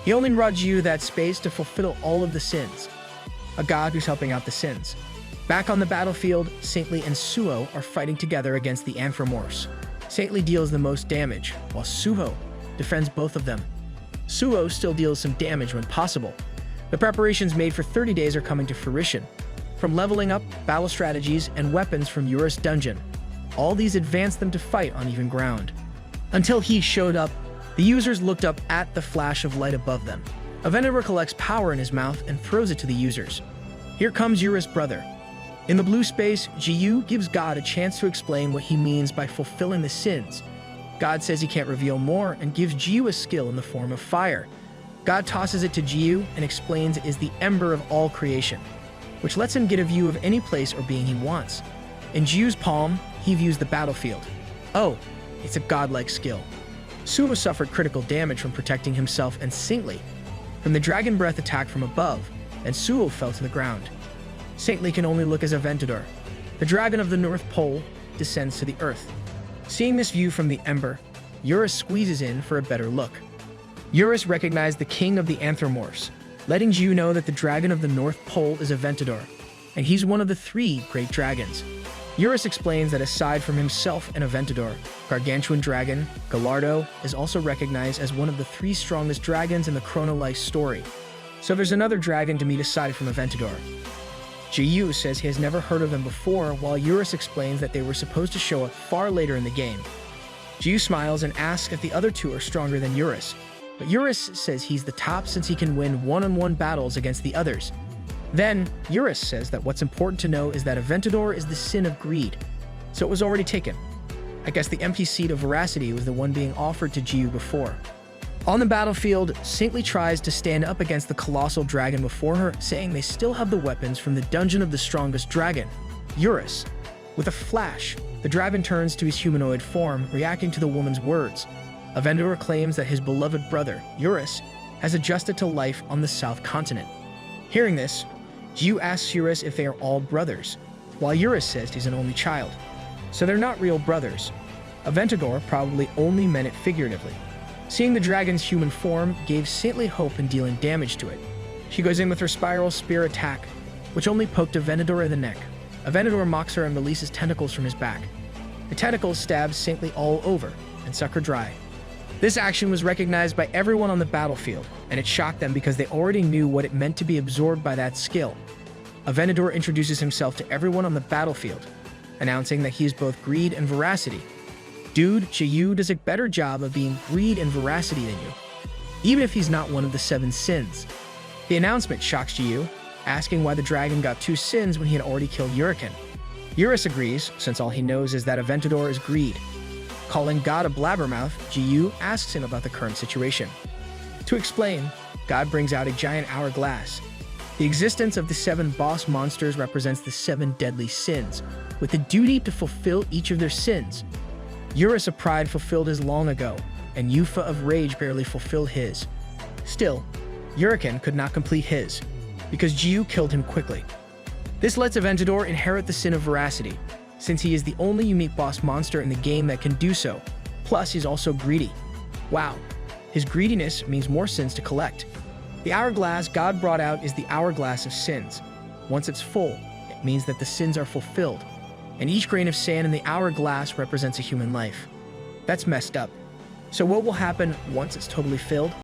He only brought Jiu that space to fulfill all of the sins. A god who's helping out the sins. Back on the battlefield, Saintly and Suo are fighting together against the Anthropomorphs. Saintly deals the most damage, while Suho defends both of them. Suo still deals some damage when possible. The preparations made for 30 days are coming to fruition. From leveling up, battle strategies, and weapons from Eurus Dungeon. All these advanced them to fight on even ground. Until he showed up, the users looked up at the flash of light above them. Aventador collects power in his mouth and throws it to the users. Here comes Eurus' brother. In the blue space, Jiu gives God a chance to explain what he means by fulfilling the sins. God says he can't reveal more and gives Jiu a skill in the form of fire. God tosses it to Jiu and explains it is the ember of all creation, which lets him get a view of any place or being he wants. In Jiu's palm, he views the battlefield. Oh, it's a godlike skill. Suo suffered critical damage from protecting himself and Saintly from the dragon breath attack from above, and Suo fell to the ground. Saintly can only look as Aventador. The dragon of the North Pole descends to the earth. Seeing this view from the ember, Eurus squeezes in for a better look. Eurus recognized the king of the Anthropomorphs, letting Jiu know that the dragon of the North Pole is Aventador, and he's one of the 3 great dragons. Eurus explains that aside from himself and Aventador, Gargantuan Dragon, Gallardo, is also recognized as one of the 3 strongest dragons in the Chrono Life story. So there's another dragon to meet aside from Aventador. Jiu says he has never heard of them before, while Eurus explains that they were supposed to show up far later in the game. Jiu smiles and asks if the other two are stronger than Eurus, but Eurus says he's the top since he can win one-on-one battles against the others. Then, Eurus says that what's important to know is that Aventador is the sin of greed, so it was already taken. I guess the empty seat of veracity was the one being offered to Jiu before. On the battlefield, Saintly tries to stand up against the colossal dragon before her, saying they still have the weapons from the dungeon of the strongest dragon, Eurus. With a flash, the dragon turns to his humanoid form, reacting to the woman's words. Aventador claims that his beloved brother, Eurus, has adjusted to life on the South Continent. Hearing this, Jiu asks Eurus if they are all brothers, while Eurus says he's an only child. So they're not real brothers. Aventador probably only meant it figuratively. Seeing the dragon's human form gave Saintly hope in dealing damage to it. She goes in with her spiral spear attack, which only poked Aventador in the neck. Aventador mocks her and releases tentacles from his back. The tentacles stab Saintly all over and suck her dry. This action was recognized by everyone on the battlefield, and it shocked them because they already knew what it meant to be absorbed by that skill. Aventador introduces himself to everyone on the battlefield, announcing that he is both greed and veracity. Dude, Jiu does a better job of being greed and veracity than you, even if he's not one of the 7 sins. The announcement shocks Jiu, asking why the dragon got 2 sins when he had already killed Uriken. Eurus agrees, since all he knows is that Aventador is greed. Calling God a blabbermouth, Jiu asks him about the current situation. To explain, God brings out a giant hourglass. The existence of the 7 boss monsters represents the 7 deadly sins, with the duty to fulfill each of their sins. Eurus of Pride fulfilled his long ago, and Yufa of Rage barely fulfilled his. Still, Uriken could not complete his, because Jiu killed him quickly. This lets Aventador inherit the sin of veracity, since he is the only unique boss monster in the game that can do so. Plus, he's also greedy. Wow, his greediness means more sins to collect. The hourglass God brought out is the hourglass of sins. Once it's full, it means that the sins are fulfilled, and each grain of sand in the hourglass represents a human life. That's messed up. So what will happen once it's totally filled?